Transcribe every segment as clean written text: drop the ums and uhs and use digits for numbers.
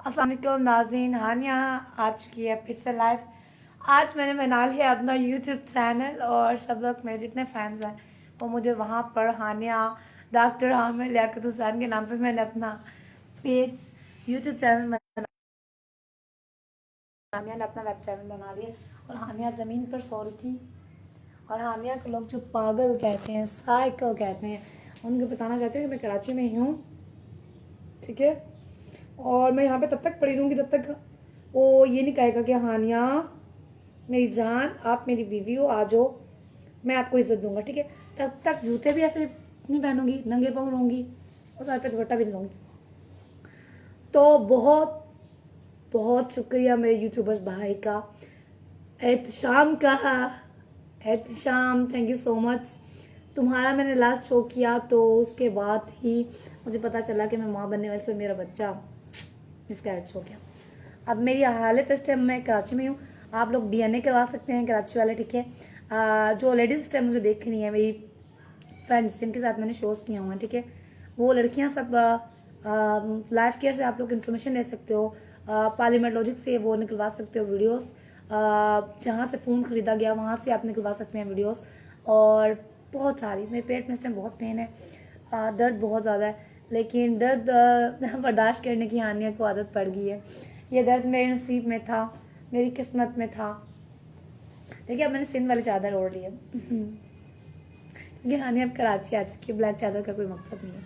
अस्सलाम वालेकुम नाज़रीन, हानिया आ चुकी है फिर से लाइव। आज मैंने बना लिया अपना यूट्यूब चैनल और सब लोग मेरे जितने फैंस हैं वो मुझे वहाँ पर हानिया डॉक्टर आमिर लियाकत हुसैन के नाम पे मैंने अपना पेज यूट्यूब चैनल बना, हानिया ने अपना वेब चैनल बना लिया। और हानिया ज़मीन पर सो रही थी और हानिया को लोग जो पागल कहते हैं, साइको कहते हैं, उनको बताना चाहती हूँ कि मैं कराची में ही हूँ, ठीक है। और मैं यहाँ पे तब तक पड़ी रहूँगी जब तक वो ये नहीं कहेगा कि हानिया मेरी जान आप मेरी बीवी हो, आ जाओ, मैं आपको इज्जत दूंगा, ठीक है। तब तक जूते भी ऐसे नहीं पहनूंगी, नंगे पाँव रहूँगी और साथ पे दुपट्टा भी नहीं लूँगी। तो बहुत बहुत शुक्रिया मेरे यूट्यूबर्स भाई का, एहतशाम का, Ehtesham, thank you so much. तुम्हारा मैंने लास्ट शो किया तो उसके बाद ही मुझे पता चला कि मैं माँ बनने वाली थी, मेरा बच्चा मिसकैरेज हो गया। अब मेरी हालत इस टाइम मैं कराची में हूँ। आप लोग डीएनए करवा सकते हैं कराची वाले, ठीक है। जो लेडीज इस टाइम मुझे देख रही हैं, मेरी फ्रेंड्स जिनके साथ मैंने शोज़ किए हुए हैं, ठीक है, वो लड़कियाँ सब लाइफ केयर से आप लोग इन्फॉर्मेशन ले सकते हो, पार्लियामेंट लॉजिक से वो निकलवा सकते हो वीडियोस, जहाँ से फ़ोन ख़रीदा गया वहाँ से आप निकलवा सकते हैं वीडियोस। और बहुत सारी, मेरे पेट में इस टाइम बहुत पेन है, दर्द बहुत ज़्यादा है, लेकिन दर्द बर्दाश्त करने की हानिया को आदत पड़ गई है। ये दर्द मेरे नसीब में था, मेरी किस्मत में था। देखिए अब मैंने सिंध वाली चादर ओढ़ ली है क्योंकि हानिया अब कराची आ चुकी है, ब्लैक चादर का कोई मकसद नहीं है।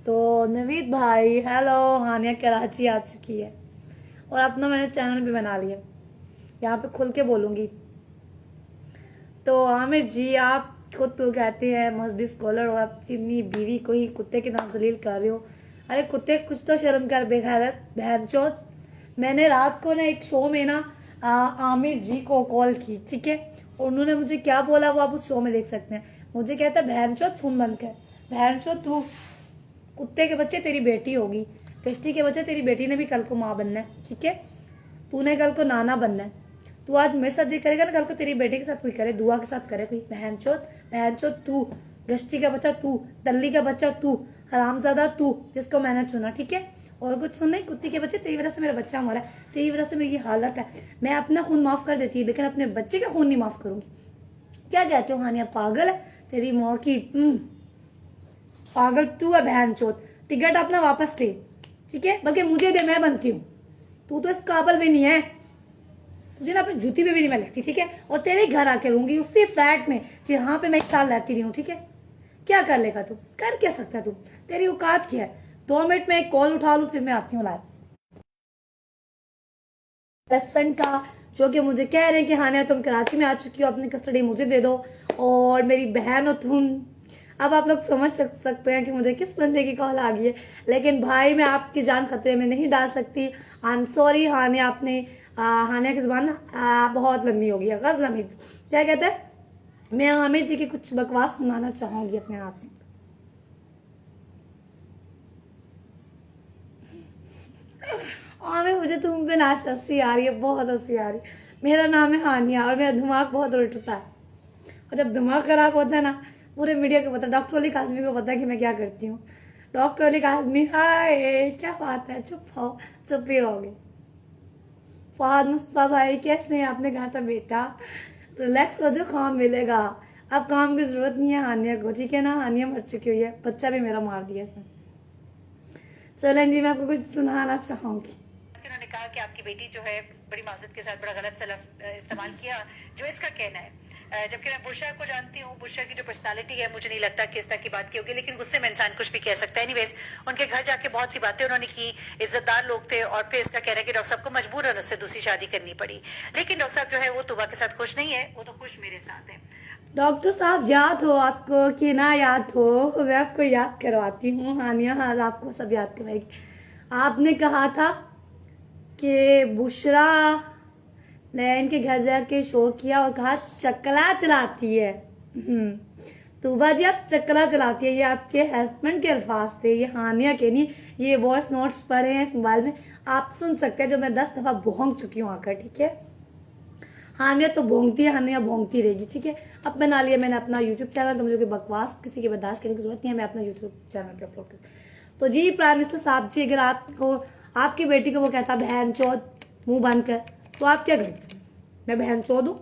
तो नवीद भाई हेलो, हानिया कराची आ चुकी है और अपना मैंने चैनल भी बना लिया, यहाँ पे खुल के बोलूँगी। तो आमिर जी आप खुद तो कहते हैं मजहबी स्कॉलर हो, आप अपनी बीवी को ही कुत्ते की तरह जलील कर रहे हो। अरे कुत्ते कुछ तो शर्म कर बेगैरत बहनचोद। मैंने रात को ना एक शो में ना आमिर जी को कॉल की, ठीक है, और उन्होंने मुझे क्या बोला वो आप उस शो में देख सकते हैं। मुझे कहता है बहनचोद फोन बंद कर, बहनचोद तू कुत्ते के बच्चे तेरी बेटी होगी, कश्ती के बच्चे तेरी बेटी ने भी कल को माँ बनना है, ठीक है, तूने कल को नाना बनना है। तू आज मेरे साथ ये करेगा ना, कल को तेरी बेटे के साथ कोई करे, दुआ के साथ करे कोई। बहनचोद तू, गश्ती का बच्चा तू, टल्ली का बच्चा तू, हरामजादा तू, जिसको मैंने चुना, ठीक है। और कुछ सुन नहीं, कुत्ती के बच्चे तेरी वजह से मेरा बच्चा मरा है, तेरी वजह से मेरी हालत है। मैं अपना खून माफ कर देती लेकिन अपने बच्चे का खून नहीं माफ करूंगी। क्या कहते हो हानिया, पागल है तेरी माँ की, पागल तू है बहनचोद। टिकट अपना वापस ले, ठीक है, बल्कि मुझे दे, मैं बनती हूँ, तू तो इस काबल भी नहीं है, तुझे ना अपनी जूती पे भी नहीं मैं लिखती, ठीक है। और तेरे घर आके रहूंगी उसी फ्लैट में जहाँ पे मैं 1 साल रहती रही हूँ, ठीक है। क्या कर लेगा तू, कर क्या सकता है तू, तेरी औकात क्या है। 2 मिनट में एक कॉल उठा लूँ फिर मैं आती हूँ लाइव। बेस्ट फ्रेंड का जो कि मुझे कह रहे हैं कि हानिया तुम कराची में आ चुकी हो, अपनी कस्टडी मुझे दे दो और मेरी बहन हो तुम। अब आप लोग समझ सकते हैं कि मुझे किस बंदे की कॉल आ गई है, लेकिन भाई मैं आपकी जान खतरे में नहीं डाल सकती। आई एम सॉरी हानिया, आपने हानिया की जुबान बहुत लंबी होगी, गज़ल हमीद क्या कहते हैं। मैं आमिर जी की कुछ बकवास सुनाना चाहूंगी अपने हाथ से। आमिर मुझे तुम पे नाच हंसी आ रही है, बहुत हंसी आ रही है। मेरा नाम है हानिया और मेरा दिमाग बहुत उल्टता है, और जब दिमाग खराब होता है ना, पूरे मीडिया को पता, डॉक्टर अली काजमी को पता है कि मैं क्या करती हूँ। डॉक्टर अली काजमी हाय क्या बात है, चुप हो, चुप ही रहोगे। फहद मुस्तफा भाई कैसे हैं, आपने कहा था बेटा रिलैक्स हो जो, काम मिलेगा। अब काम की जरूरत नहीं है हानिया को, ठीक है ना, हानिया मर चुकी हुई है, बच्चा भी मेरा मार दिया इसने। चलें जी मैं आपको कुछ सुनाना चाहूंगी। उन्होंने कहा कि आपकी बेटी जो है बड़ी माजरत के साथ बड़ा गलत सलफ इस्तेमाल किया, जो इसका कहना है। जबकि मैं बुशरा को जानती हूँ, बुशरा की जो पर्सनालिटी है मुझे नहीं लगता कि इस तरह की बात की होगी, लेकिन गुस्से में इंसान कुछ भी कह सकता है। एनीवेज उनके घर जाके बहुत सी बातें उन्होंने की, इज्जतदार लोग थे, और फिर इसका कहना है कि डॉक्टर साहब को मजबूरन उससे दूसरी शादी करनी पड़ी। लेकिन डॉक्टर साहब जो है वो तुबा के साथ खुश नहीं है, वो तो खुश मेरे साथ है। डॉक्टर साहब याद हो आपको कि ना याद हो, मैं आपको याद करवाती हूँ। हानिया हाँ आपको सब याद करवाएगी। आपने कहा था कि बुशरा ने इनके घर जाके शोर किया और कहा चकला चलाती है। तूबा जी आप चकला चलाती है, ये आपके हस्बैंड के अल्फाज थे, ये हानिया के नहीं। ये वॉइस नोट्स पढ़े हैं इस मोबाइल में, आप सुन सकते हैं, जो मैं 10 दफा भोंग चुकी हूँ आकर, ठीक है। हानिया तो भोंगती है, हानिया भोंगती रहेगी, ठीक है। अब बना लिया मैंने अपना यूट्यूब चैनल, तो मुझे कोई बकवास किसी की बर्दाश्त करने की जरूरत नहीं है, मैं अपना यूट्यूब चैनल पर अपलोड कर। तो जी प्राइम मिनिस्टर साहब जी, अगर आपको आपकी बेटी को वो कहता बहन चौथ मुंह बंद कर, तो आप क्या करते हैं? मैं बहन चौथ हूँ?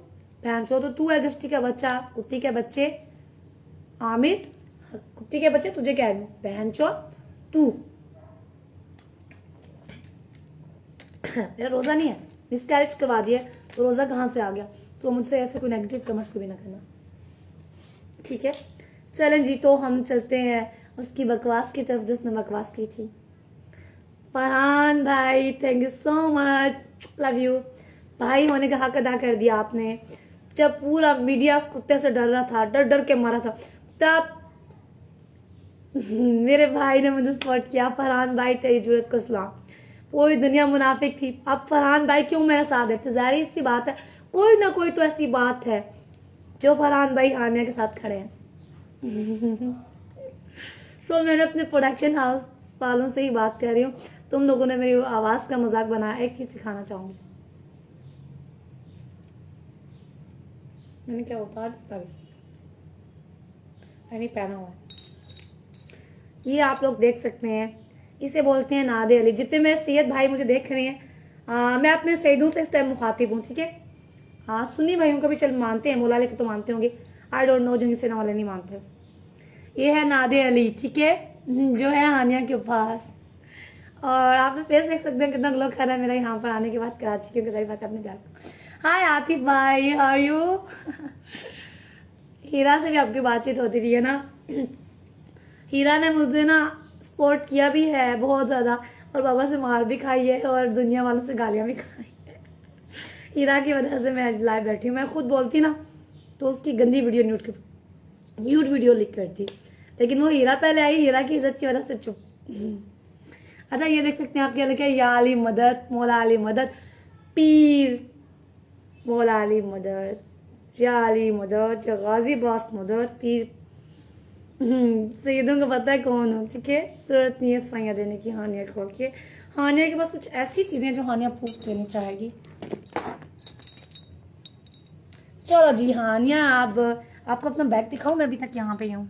बहन चौथ तो तू है, गश्ती का बच्चा, कुत्ती के बच्चे। आमिर, कुत्ती के बच्चे तुझे कह रही हूँ बहन चौथ तू। मेरा रोजा नहीं है, मिसकैरेज करवा दिया तो रोजा कहाँ से आ गया? तो मुझसे ऐसे कोई नेगेटिव कमेंट्स को भी ना करना, ठीक है? चलें जी, तो हम चलते हैं उसकी बकवास की तरफ जिसने बकवास की थी। फरहान भाई thank you so much, love you भाई। होने का हक अदा कर दिया आपने। जब पूरा मीडिया उस कुत्ते से डर रहा था, डर डर के मरा था, तब मेरे भाई ने मुझे सपोर्ट किया। फरहान भाई तेरी जरूरत को सलाम। पूरी दुनिया मुनाफिक थी, अब फरहान भाई क्यों मेरा साथ देते? जाहिर सी बात है कोई ना कोई तो ऐसी बात है जो फरहान भाई हानिया के साथ खड़े हैं। सो मैंने अपने प्रोडक्शन हाउस वालों से ही बात कर रही हूँ। तुम लोगों ने मेरी आवाज का मजाक बनाया, एक चीज सिखाना चाहूंगी। मैंने क्या उतार दिया? मैंने पहना हुआ है, ये आप लोग देख सकते हैं। इसे बोलते हैं नादे अली। जितने मेरे सैयद भाई मुझे देख रहे हैं, मैं अपने सैयदों से इस टाइम मुखातिब हूँ, ठीक है? हाँ, सुन्नी भाइयों को भी चल मानते हैं, मौला लेके तो मानते होंगे, आई डोंट नो जिनके सेना वाले नहीं मानते। ये है नादे अली, ठीक है, जो है हानिया के पास। और आप फेस देख सकते हैं कितना ग्लो कर रहा है मेरा यहाँ पर आने के बाद कराची, क्योंकि सही बात है अपने प्यार को। हाय आतिफ भाई, आर यू? हीरा से भी आपकी बातचीत होती रही है ना? हीरा ने मुझे ना सपोर्ट किया भी है बहुत ज़्यादा, और बाबा से मार भी खाई है और दुनिया वालों से गालियाँ भी खाई है। हीरा की वजह से मैं आज लाइव बैठी हूँ। मैं खुद बोलती ना तो उसकी गंदी वीडियो न्यूट वीडियो लिख करती, लेकिन वो हीरा पहले आई, हीरा की इज्जत की वजह से चुप। अच्छा, ये देख सकते हैं आप क्या लिखा है? या अली मदद, मौला अली मदद, पीर मौला अली मदद, या अली मदद, गाजी बास मदद, पीर। सैयदों को पता है कौन हो, ठीक है? जरूरत नहीं है सफाइयाँ देने की हानिया खोल के। हानिया के पास कुछ ऐसी चीजें जो हानिया प्रूफ देनी चाहेगी। चलो जी हानिया, अब आपको अपना बैग दिखाओ, मैं अभी तक यहाँ पे हूँ।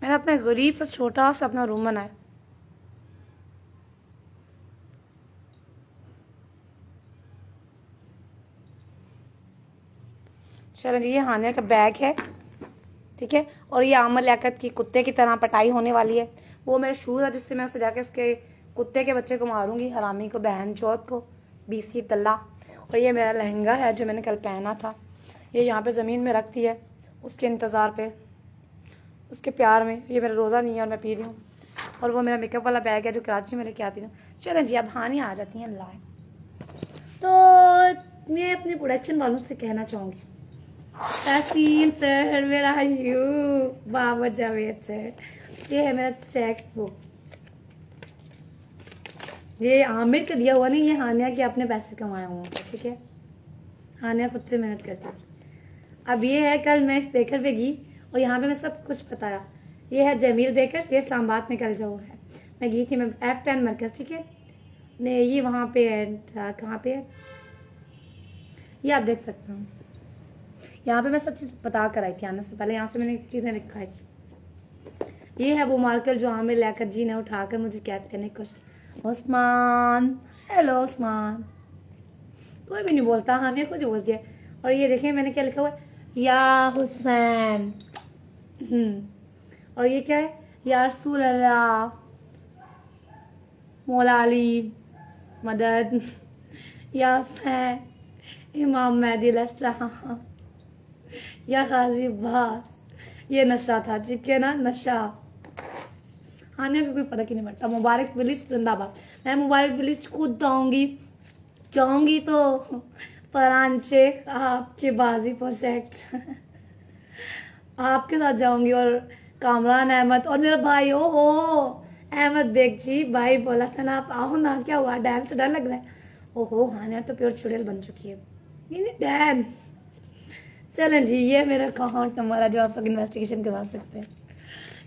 मैंने अपना गरीब सा छोटा सा अपना रूम बनाया। चलो जी, ये हानिया का बैग है, ठीक है? और ये आमर लियाकत की कुत्ते की तरह पटाई होने वाली है। वो मेरे शूज है जिससे मैं उसे जाके उसके कुत्ते के बच्चे को मारूंगी, हरामी को, बहन चौथ को, बीसी तल्ला। और ये मेरा लहंगा है जो मैंने कल पहना था, ये यहाँ पे ज़मीन में रखती है उसके इंतज़ार पे, उसके प्यार में। ये मेरा रोज़ा नहीं है और मैं पी रही हूँ। और वो मेरा मेकअप वाला बैग है जो कराची में लेके आती हूँ। चलें जी, अब हानिया आ जाती हैं लाइव। तो मैं अपने प्रोडक्शन वालों से कहना चाहूँगी, तहसीन सर मेरा यू, बाबा जावेद सर, ये है मेरा चेक बुक। ये आमिर का दिया हुआ नहीं, ये हानिया के अपने पैसे कमाया हुआ, ठीक है? हानिया खुद से मेहनत करती थी। अब ये है, कल मैं इस बेकर पे गई और यहाँ पे मैं सब कुछ बताया। ये है जमील बेकर्स, ये इस्लामाबाद में कल जो है मैं गई थी, मैं F10 मरकज, ठीक है? मैं ये वहाँ पे कहाँ पे है ये आप देख सकते हो। यहाँ पे मैं सब चीज़ बता कर आई थी आने से पहले, यहाँ से मैंने चीज़ें लिखाई थी। ये है वो मार्कर जो आमिर लियाकत जी ने उठाकर मुझे कैद करने की कोशिश। उस्मान, हेलो उस्मान। कोई भी नहीं बोलता, हानिया कुछ बोलती है। और ये देखें मैंने क्या लिखा हुआ है, या हुसैन। और ये क्या है, या रसूल अल्लाह, मौला अली मदद, या हुसैन, इमाम मेहदी अलैहिस्सलाम, या गाजी अब्बास। ये नशा था, ठीक है ना? नशा। हानिया को कोई पता ही नहीं पड़ता। मुबारक विलेज जिंदाबाद। मैं मुबारक विलेज खुद जाऊंगी तो फरहान शेख आपके बाजी प्रोजेक्ट आपके साथ जाऊंगी, और कामरान अहमद और मेरा भाई। हो अहमद बेग जी, भाई बोला था ना आप आओ ना, क्या हुआ? डैन से डर लग रहा है? ओहो, हानिया तो प्योर चुड़ैल बन चुकी है, ये नहीं डैन। चलें जी, ये मेरा अकाउंट नंबर है जो आप लोग इन्वेस्टिगेशन करवा सकते हैं।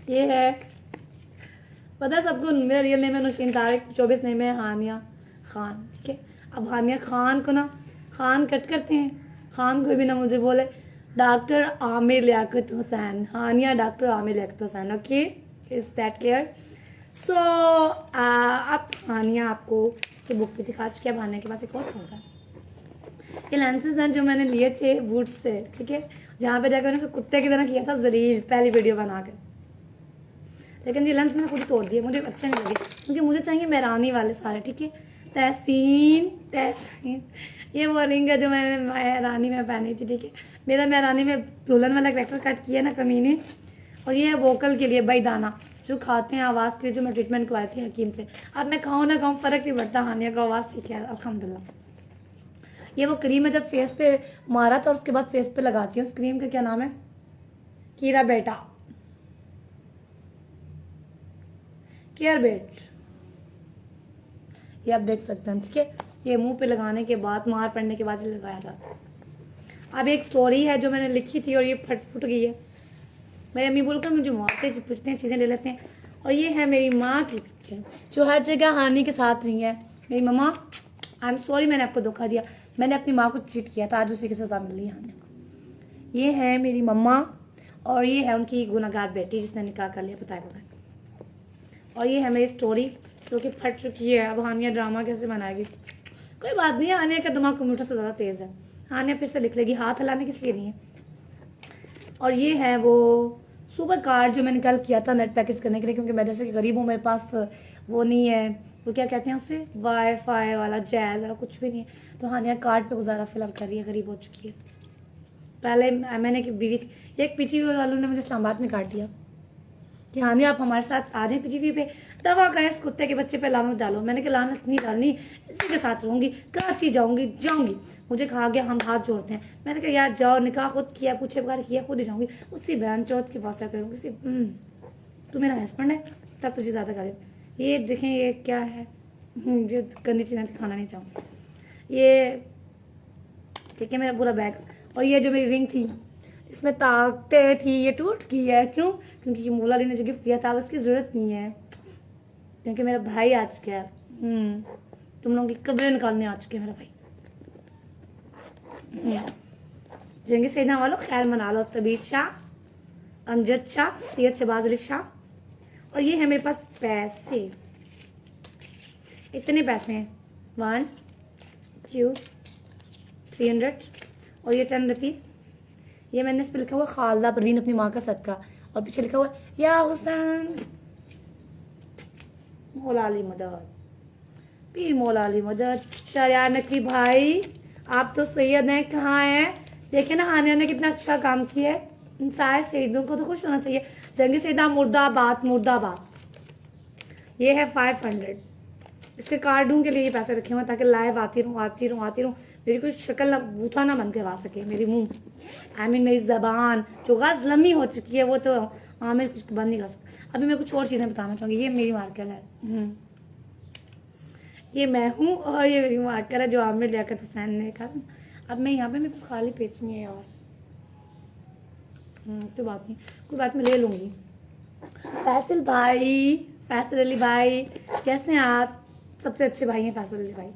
ये है, पता है सबको, मेरा रियल नेम है नुशीन तारिक, 24 नेम है हानिया खान, ठीक है? अब हानिया खान को ना खान कट करते हैं, खान कोई भी ना मुझे बोले। Doctor Aamir Liaquat Hussain, Hania doctor Aamir Liaquat Hussain, okay? Is that clear? So अब हानिया आपको ये बुक भी दिखा चुकी है। अब हानिया के पास एक और फोन था। ये लेंसेज हैं जो मैंने लिए थे बूट्स से, ठीक है, जहाँ पे जाकर मैंने उसको कुत्ते की तरह किया था जलील पहली वीडियो बना कर, लेकिन ये लेंस मैंने खुद तोड़ दिए, मुझे अच्छे नहीं लगे क्योंकि मुझे चाहिए मेहरानी वाले सारे, ठीक है। तहसीन तहसीन ये वो रिंग है जो मैंने मेहरानी में पहनी थी, ठीक है। मेरा मेहरानी में दुल्हन वाला करेक्टर कट किया ना कमीने। और ये है वोकल के लिए भाई दाना जो खाते हैं आवाज़ के लिए, जो मैं ट्रीटमेंट करवाई थी हकीम से। अब मैं खाऊँ ना खाऊँ फ़र्क नहीं पड़ता, हानिया का आवाज़ ठीक है अल्हम्दुलिल्लाह। ये वो क्रीम है जब फेस पे मारा था और उसके बाद फेस पे लगाती हूँ। उस क्रीम का क्या नाम है? कीरा बेटा, केयर बेट, ये आप देख सकते हैं, ठीक है। ये मुंह पे लगाने के बाद, मार पड़ने के बाद लगाया जाता है। अब एक स्टोरी है जो मैंने लिखी थी और ये फट फुट गई है। मेरी अम्मी बोलकर मुझे मारते पिटते हैं, चीज़ें ले लेते हैं। और ये है मेरी माँ की पिक्चर जो हर जगह हानि के साथ रही है। मेरी मम्मा, आई एम सॉरी मैंने आपको धोखा दिया, मैंने अपनी माँ को चीट किया था, आज उसी की सज़ा मिल रही है हानि को। ये है मेरी मम्मा और ये है उनकी गुनहगार बेटी जिसने निकाह कर लिया बताए बगैर। और ये है मेरी स्टोरी जो कि फट चुकी है। अब हानिया ड्रामा कैसे बनाएगी? कोई बात नहीं, हानिया का दिमाग कंप्यूटर से ज़्यादा तेज़ है, हानिया फिर से लिख लेगी, हाथ हिलाने किस लिए नहीं है। और ये है वो सुपर कार्ड जो मैंने कल किया था नेट पैकेज करने के लिए, क्योंकि मैं जैसे कि गरीब हूँ, मेरे पास वो नहीं है, वो क्या कहते हैं उसे, वाईफाई वाला जैज़ वाला कुछ भी नहीं है। तो हानिया कार्ड पे गुजारा फिलहाल कर रही है, गरीब हो चुकी है। पहले मैंने कि बीवी एक पीजीवी वालों ने मुझे इस्लामाबाद में काट दिया कि हानिया आप हमारे साथ आ जाएं पीजीवी पे, दवा करें इस कुत्ते के बच्चे पे लानत डालो। मैंने कहा लानत नहीं डालनी, इसी के साथ रहूंगी, कराची जाऊंगी। मुझे कहा गया हम हाथ जोड़ते हैं। मैंने कहा यार जाओ, निकाह खुद किया, पूछे बगैर किया, खुद ही जाऊंगी, उसी बहन चौथ के पास जा करूँगी। तू मेरा हस्बैंड है तब तुझे ज़्यादा करे। ये देखें ये क्या है, जो गंदी चीज़ें खाना नहीं चाहूँ। ये ठीक है मेरा पूरा बैग। और ये जो मेरी रिंग थी इसमें ताकतें थी, ये टूट गई है। क्यों? क्योंकि ये मौला अली ने जो गिफ्ट दिया था उसकी ज़रूरत नहीं है, क्योंकि मेरा भाई आज गया। तुम लोगों की कब्रें निकालने आ चुके हैं मेरा भाई। जंगी सैना वालों खैर मना लो, तबीज शाह, अमजद शाह, सैयद शहबाज अली शाह। और ये है मेरे पास पैसे, इतने पैसे हैं, 1 2 300 और ये 10 रुपीज़। ये मैंने इस पर लिखा हुआ खालदा परवीन अपनी माँ का सदका, और पीछे लिखा हुआ या हुसैन मौला अली मदद, पीर मौला अली मदद। शहरयार नकवी भाई आप तो सैयद हैं, कहाँ हैं? देखे ना हानिया ने कितना अच्छा काम किया है, सारे सैयदों को तो खुश होना चाहिए। जंगी सैदा मुर्दाबाद मुर्दाबाद। ये है 500, इसके कार्डों के लिए ये पैसे रखे हुए ताकि लाइव आती रहूँ, मेरी कोई शक्ल बूथा ना बन करवा सके। मेरी मुंह मेरी ज़बान जो गज़ लम्बी हो चुकी है वो तो मैं कुछ बंद नहीं कर सकता। अभी मैं कुछ और चीज़ें बताना चाहूँगी। ये मेरी मार्कर है, ये मैं हूँ, और ये मेरी मार्कर है जो आमिर लियाकत हुसैन ने कहा। अब मैं यहाँ पे मेरे पास खाली पेज नहीं है यार, तो बात नहीं, कोई बात मैं ले लूँगी। फैसल अली भाई कैसे हैं आप? सबसे अच्छे भाई हैं फैसल अली भाई।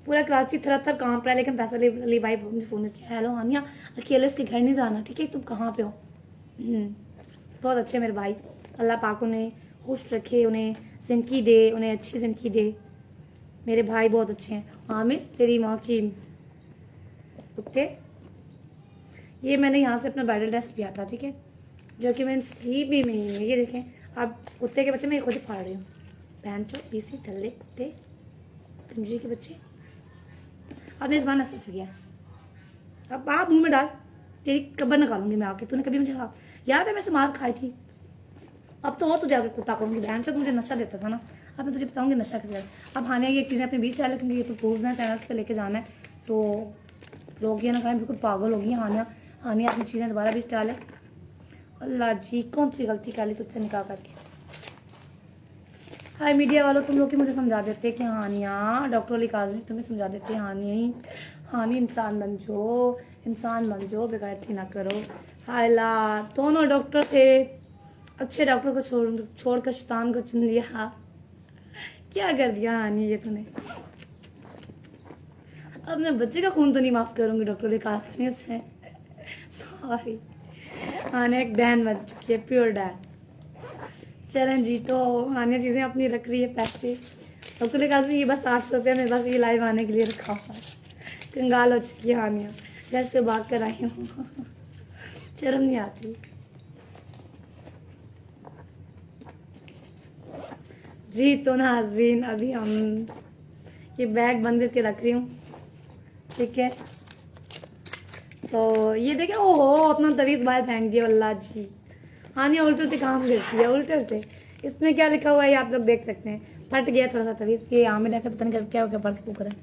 पूरा कराची थर कांप रहा है, लेकिन फैसल अली भाई मुझे फ़ोन किया, हेलो हानिया अकेले उसके घर नहीं जाना, ठीक है, तुम कहाँ पे हो? बहुत अच्छे मेरे भाई, अल्लाह पाक उन्हें खुश रखे, उन्हें ज़िंदगी दे, उन्हें अच्छी ज़िंदगी दे। मेरे भाई बहुत अच्छे हैं। आमिर तेरी माँ की कुत्ते, ये मैंने यहाँ से अपना ब्राइडल ड्रेस लिया था, ठीक है, जो कि मैंने सी भी में ही है। ये देखें अब कुत्ते के बच्चे मैं खुद ही फाड़ रही हूँ, बहन चो पीसी थल्ले कुत्ते कुंजी के बच्चे। अब इस बार नशा गया, अब आप मुंह में डाल, तेरी कब्र निकालूंगी मैं आके। तूने कभी मुझे याद है मैं से मार खाई थी, अब तो और तू जाकर कुत्ता करूँगी। बहन चो मुझे नशा देता था ना, अब मैं तुझे बताऊँगी नशा किस तरह। अब हानिया ये चीज़ें अपने बीच डाले, क्योंकि ये तो प्रूव्स हैं, चैनल पे लेके जाना है, तो लोग ये ना कहें बिल्कुल पागल होगी हानिया अपनी चीज़ें दोबारा बीच डाले। अल्लाह जी कौन सी गलती कर ली तुझसे निकाह करके। हाय मीडिया वालों, तुम लोग की मुझे समझा देते कि हानिया, डॉक्टर अली काज़मी तुम्हें समझा देते हानी इंसान बन जाओ, बेगैरती ना करो। हाय ला दोनों डॉक्टर थे, अच्छे डॉक्टर को छोड़कर शैतान को चुन लिया। क्या कर दिया हानी ये तूने। अब मैं बच्चे का खून तो नहीं माफ़ करूँगी डॉक्टर अली काज़मी से, सॉरी। हानिया एक डैन बन चुकी है, प्योर डैन। चलें जी, तो हानिया चीज़ें अपनी रख रही है पैसे। तो कुल काज में ये बस 800 रुपये में बस ये लाइव आने के लिए रखा हुआ है। कंगाल हो चुकी है हानिया, घर से भाग कर आई हूँ। शर्म नहीं आती जी। तो नाज़रीन अभी हम ये बैग बंद करके रख रही हूँ, ठीक है। तो ये देखें, ओहो अपना तवीज़ बाहर फेंक दिया अल्लाह जी। हानिया उल्टे उल्टे काम करती है, उल्टे उल्टे। इसमें क्या लिखा हुआ है ये आप लोग देख सकते हैं। फट गया थोड़ा सा तवीज़, ये आमिर लेकर पता नहीं क्या हो गया, पढ़ के पुकर है।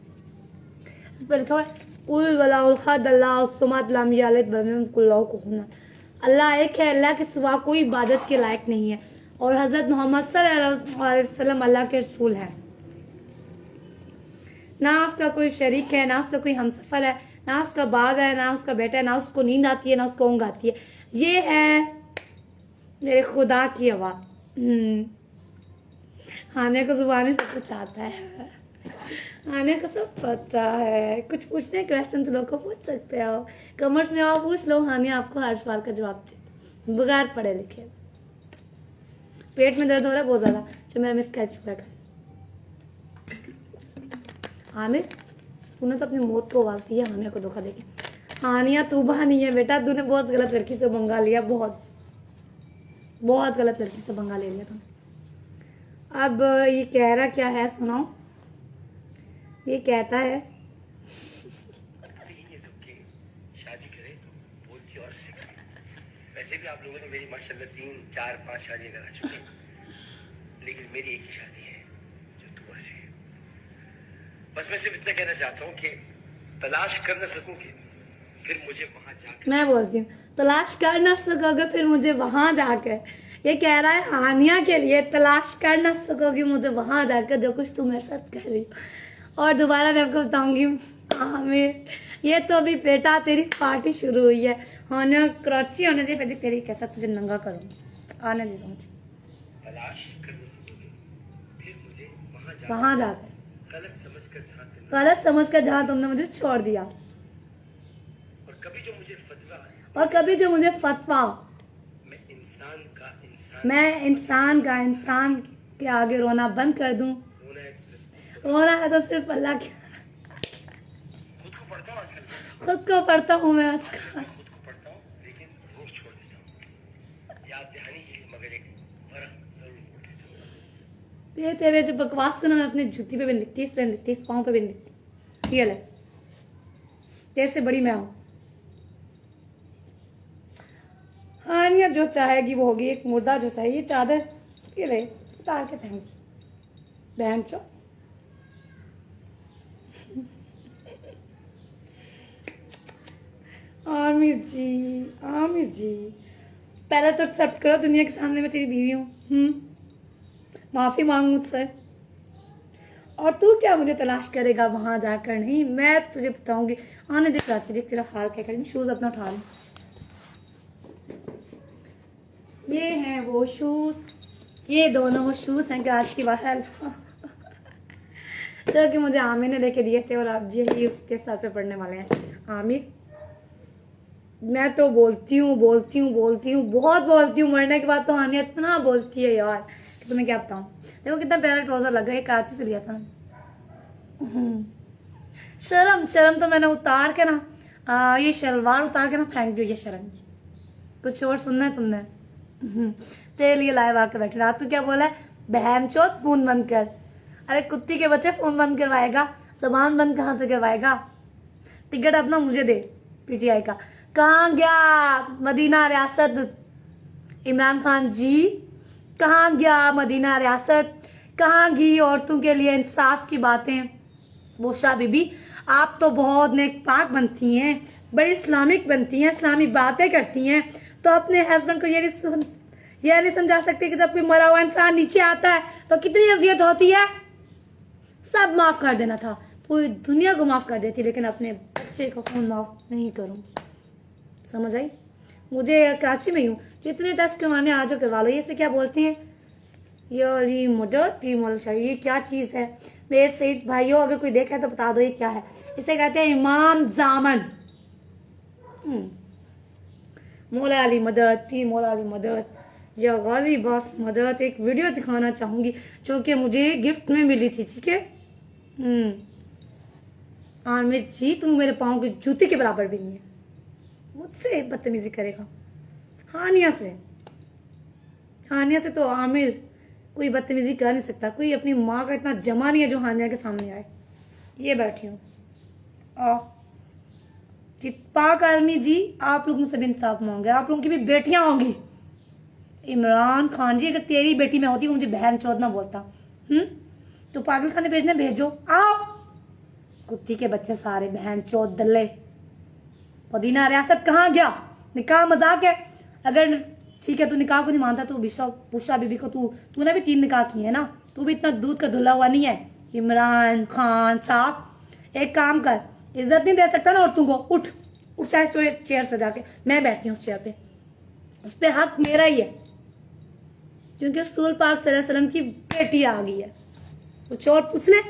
इस पर लिखा हुआ है कुल वलाउल हद अल्लाह सुमत लम यलिद वलम कुल्लाहु कुफुवन। अल्लाह एक है, अल्लाह के सिवा कोई इबादत के लायक नहीं है, और हज़रत मोहम्मद सल्लल्लाहु अलैहि वसल्लम अल्लाह के रसूल हैं। ना उसका कोई शरीक है, ना उसका कोई हमसफर है, ना उसका बाप है, ना उसका बेटा है, ना उसको नींद आती है, ना उसको ऊँघ आती है। ये है मेरे खुदा की आवाज़। आने को जुबानी सब कुछ आता है, आने को सब पता है। कुछ पूछने क्वेश्चन तो लोग को पूछ सकते हो, कमेंट्स में आओ पूछ लो, हानिया आपको हर सवाल का जवाब दे बगैर पढ़े लिखे। पेट में दर्द हो रहा है बहुत ज़्यादा, जो मेरा मिस कैच हुआ है। आमिर तूने तो अपनी मौत को आवाज़ दी है हानिया को धोखा देके। हानिया तू बहा नहीं है बेटा, तूने बहुत गलत लड़की से पंगा लिया, बहुत बहुत गलत लड़की से पंगा ले लिया तूने। अब ये कह रहा क्या है सुनाओ। ये कहता है शादी करे तो बोलती और सिखाए। वैसे भी आप लोगों ने मेरी माशाल्लाह 3, 4, 5 शादियां करा चुके, लेकिन मेरी एक ही शादी है जो दुआ से है। बस मैं सिर्फ इतना कहना चाहता हूँ कि तलाश कर न सकूंगी फिर मुझे वहां जाकर, मैं बोलती हूँ तलाश कर न सकोगे फिर मुझे वहां जाकर। ये कह रहा है हानिया के लिए, तलाश कर न सकोगी मुझे वहां जाकर जो कुछ तुम मेरे साथ कर रही हो। और दोबारा मैं आपको बताऊंगी आमिर, ये तो अभी बेटा तेरी पार्टी शुरू हुई है। हानिया कराची आने दे, फिर तेरी कैसा तुझे नंगा करूँ, आने दे मुझे। तलाश कर न सकोगे फिर मुझे वहां जाकर गलत समझकर जहाँ तुमने मुझे छोड़ दिया, और कभी जो मुझे फतवा मैं इंसान का इंसान के आगे रोना बंद कर दूं। रोना है तो सिर्फ अल्लाह के। खुद को पढ़ता हूँ आजकल, खुद को पढ़ता हूँ मैं आजकल, खुद को पढ़ता हूँ लेकिन रोज छोड़ देता हूँ याद दहानी के लिए, मगर एक फर्क जरूर बोल देता हूँ। ये तेरे जो बकवास को ना मैं अपनी जूती पे भी लिखती, इस पे लिखती, इस पाँव पे भी लिखती। ठीक है, तेरे से बड़ी मैं हूँ। हानिया जो चाहेगी वो होगी, एक मुर्दा जो चाहिए चादर ये ले उतार के फेंक दी बहन चो। आमिर जी पहले तो एक्सेप्ट करो दुनिया के सामने मैं तेरी बीवी हूँ। माफी मांग मुझसे। और तू क्या मुझे तलाश करेगा वहां जाकर? नहीं, मैं तुझे बताऊंगी। आने दे कराची, देख तेरा हाल क्या करें। शूज अपना उठा ले, ये हैं वो शूज, ये दोनों वो शूज हैं कराची बाहर जो कि मुझे आमिर ने लेके दिए थे, और अब यही उसके सर पे पड़ने वाले हैं। आमिर मैं तो बोलती हूँ बहुत बोलती हूँ। मरने के बाद तो हानिया इतना बोलती है यार कि तुम्हें क्या बताऊँ। देखो कितना प्यारा ट्राउजर लगा है, कराची से लिया था मैंने। शर्म तो मैंने उतार के ना ये शलवार उतार के ना फेंक दी। ये शर्म कुछ और सुनना है तुमने? तेरे लिए लाइव आके बैठे। रात को क्या बोला है? बहन चोत फोन बंद कर। अरे कुत्ती के बच्चे, फोन बंद करवाएगा? जबान बंद कहाँ से करवाएगा? टिकट अपना मुझे दे पीटीआई का। कहाँ गया मदीना रियासत? इमरान खान जी कहाँ गया मदीना रियासत? कहाँ गई औरतों के लिए इंसाफ की बातें? बोशा बीबी आप तो बहुत नेक पाक बनती हैं, बड़ी इस्लामिक बनती हैं, इस्लामी बातें करती हैं, तो अपने हस्बैंड को ये नहीं समझा सकती कि जब कोई मरा हुआ इंसान नीचे आता है तो कितनी अजियत होती है। सब माफ कर देना था, पूरी दुनिया को माफ कर देती, लेकिन अपने बच्चे को कौन माफ नहीं करूँ। समझ आई? मुझे कराची में हूँ, जितने टेस्ट करवाने आ जाओ करवा लो। ये से क्या बोलते हैं? ये मुझे ये क्या चीज़ है? मेरे शहीद भाइयों अगर कोई देखा है तो बता दो ये क्या है। इसे कहते हैं इमाम जामन। मौला अली मदद, पीर मौला अली मदद, या गाजी बास मदद एक वीडियो दिखाना चाहूंगी जो कि मुझे गिफ्ट में मिली थी, ठीक है। आमिर जी तुम मेरे पाँव की जूती के बराबर भी नहीं है, मुझसे बदतमीजी करेगा। हानिया से तो आमिर कोई बदतमीजी कर नहीं सकता, कोई अपनी माँ का इतना जमा नहीं है जो हानिया के सामने आए। ये बैठी हूँ कि पाक आर्मी जी आप लोगों से भी इंसाफ मांगे, आप लोगों की भी बेटियां होंगी। इमरान खान जी अगर तेरी बेटी में होती वो मुझे बहन चौथ ना बोलता। तो पागल खाने भेजने भेजो, आओ कुत्ती के बच्चे सारे बहन चौथ दल्ले। मदीना रियासत कहाँ गया, निकाह मजाक है। अगर ठीक है तू निकाह को नहीं मानता तो बुशरा बीबी को तूने भी 3 निकाह किए है ना, तू भी इतना दूध का धुला हुआ नहीं है। इमरान खान साहब एक काम कर, इज्जत नहीं दे सकता ना औरतों को, उठ चाहे चेयर से जाके, मैं बैठती हूँ उस चेयर पे, उस पे हक मेरा ही है क्योंकि रसूल पाक सल्लल्लाहु अलैहि वसल्लम की बेटी आ गई है। कुछ और पूछ ले,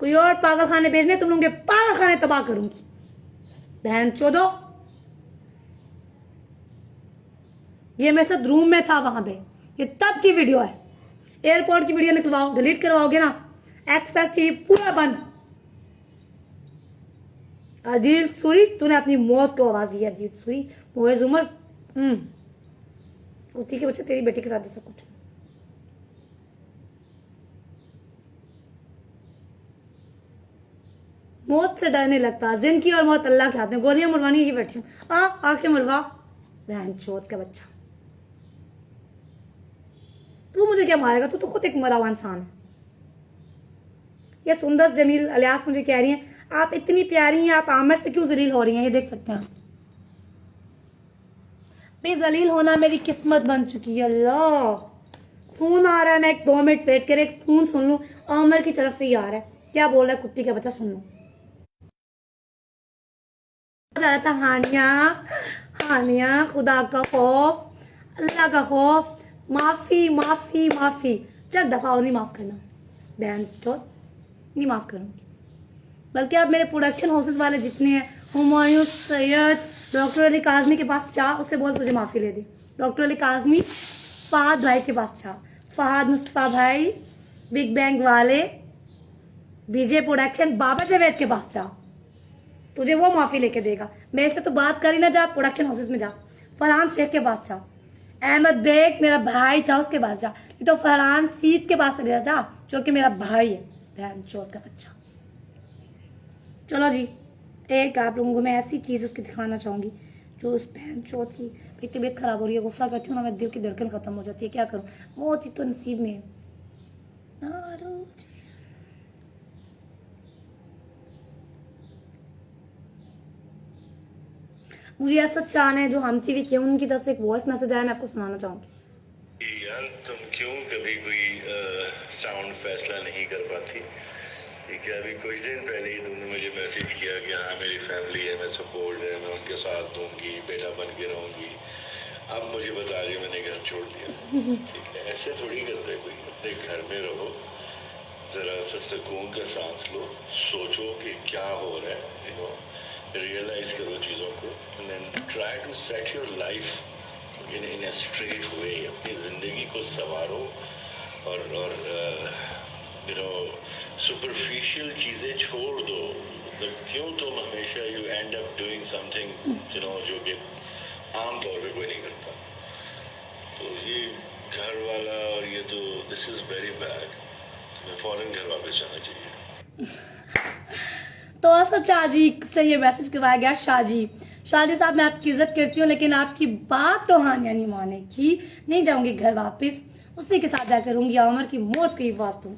कोई और पागल खाने भेजने, तुम लोगों के पागल खाने तबाह करूंगी बहन चोदो। ये मेरे साथ रूम में था वहां पे, ये तब की वीडियो है। एयरपोर्ट की वीडियो निकलवाओ, डिलीट करवाओगे ना, एक्सप्रेस टीवी पूरा बंद। अदील सूरी तूने अपनी मौत को आवाज दी। अदील सूरी मोइज उमर उठी के बच्चे तेरी बेटी के साथ जैसा कुछ। मौत से डरने लगता, जिंदगी और मौत अल्लाह के हाथ में, गोलियां मरवानी की बैठी हूँ। आके मरवा बहन चोत का बच्चा। तू मुझे क्या मारेगा, तू तो खुद एक मरा हुआ इंसान है। ये सुंदर जमील अलियास मुझे कह रही है आप इतनी प्यारी हैं, आप आमिर से क्यों जलील हो रही हैं। ये देख सकते हैं भाई, जलील होना मेरी किस्मत बन चुकी है। अल्लाह फोन आ रहा है, मैं एक 2 मिनट वेट करे, एक फोन सुन लूं। आमिर की तरफ से ही आ रहा है, क्या बोल रहा है कुत्ती का बच्चा, सुन लो। जा रहा था हानिया खुदा का खौफ, अल्लाह का खौफ, माफी माफी माफी। चल दफा नहीं माफ करना बहन चो, नहीं माफ करूंगी। बल्कि आप मेरे प्रोडक्शन हाउसेस वाले जितने हैं, हुमायूं सैयद, डॉक्टर अली काजमी के पास जा, उससे बोल तुझे माफी ले दे। डॉक्टर अली काजमी, फहद भाई के पास जा, फहद मुस्तफा भाई, बिग बैंग वाले, बीजे प्रोडक्शन, बाबा जावेद के पास जा, तुझे वो माफी लेके देगा। मेरे से तो बात कर ही ना, जा प्रोडक्शन हाउसेस में जा। फरहान शेख के पास जा, अहमद बेग मेरा भाई था उसके पास जा, तो फरहान सीद के पास गया जा जो कि मेरा भाई है बहन चौथ का बच्चा। चलो जी, एक आप लोगों को मैं ऐसी चीज उसकी दिखाना चाहूंगी जो उस बहन चौथ की मेरी तबीयत खराब हो रही है, गुस्सा करती हूँ ना मैं, दिल की धड़कन खत्म हो जाती है। क्या करूँ, मौत ही तो नसीब में है। मुझे ऐसा चाहना है जो हम टीवी के उनकी तरफ से एक वॉइस मैसेज आया, मैं आपको सुनाना चाहूंगी। यार तुम क्यों कभी कोई साउंड फैसला नहीं कर पाती। ठीक है, अभी कुछ दिन पहले ही तुमने मुझे मैसेज किया कि हाँ मेरी फैमिली है, मैं सपोर्ट है, मैं उनके साथ दूंगी, बेटा बन के रहूंगी। अब मुझे बता रही मैंने घर छोड़ दिया। ठीक है, ऐसे थोड़ी करते कोई। अपने घर में रहो, जरा सा सुकून का सांस लो, सोचो कि क्या हो रहा है, यू नो, रियलाइज करो चीज़ों को, and then try to set your life in a straight way. अपनी ज़िंदगी को संवारो और यू नो सुपरफिशियल चीज़ें छोड़ दो। क्यों तुम हमेशा you and up doing something you know जो कि आम तौर पे कोई नहीं करता। तो ये घर वाला और ये तो दिस इज़ वेरी बैड। तुम्हें फौरन घर वापस जाना चाहिए। तो ऐसा शाहजी से ये मैसेज करवाया गया। शाहजी साहब मैं आपकी इज्जत करती हूँ लेकिन आपकी बात तो हानिया नहीं मानेगी, नहीं जाऊंगी घर वापस, उसी के साथ जाकर करूंगी आमिर की मौत की वास्तु।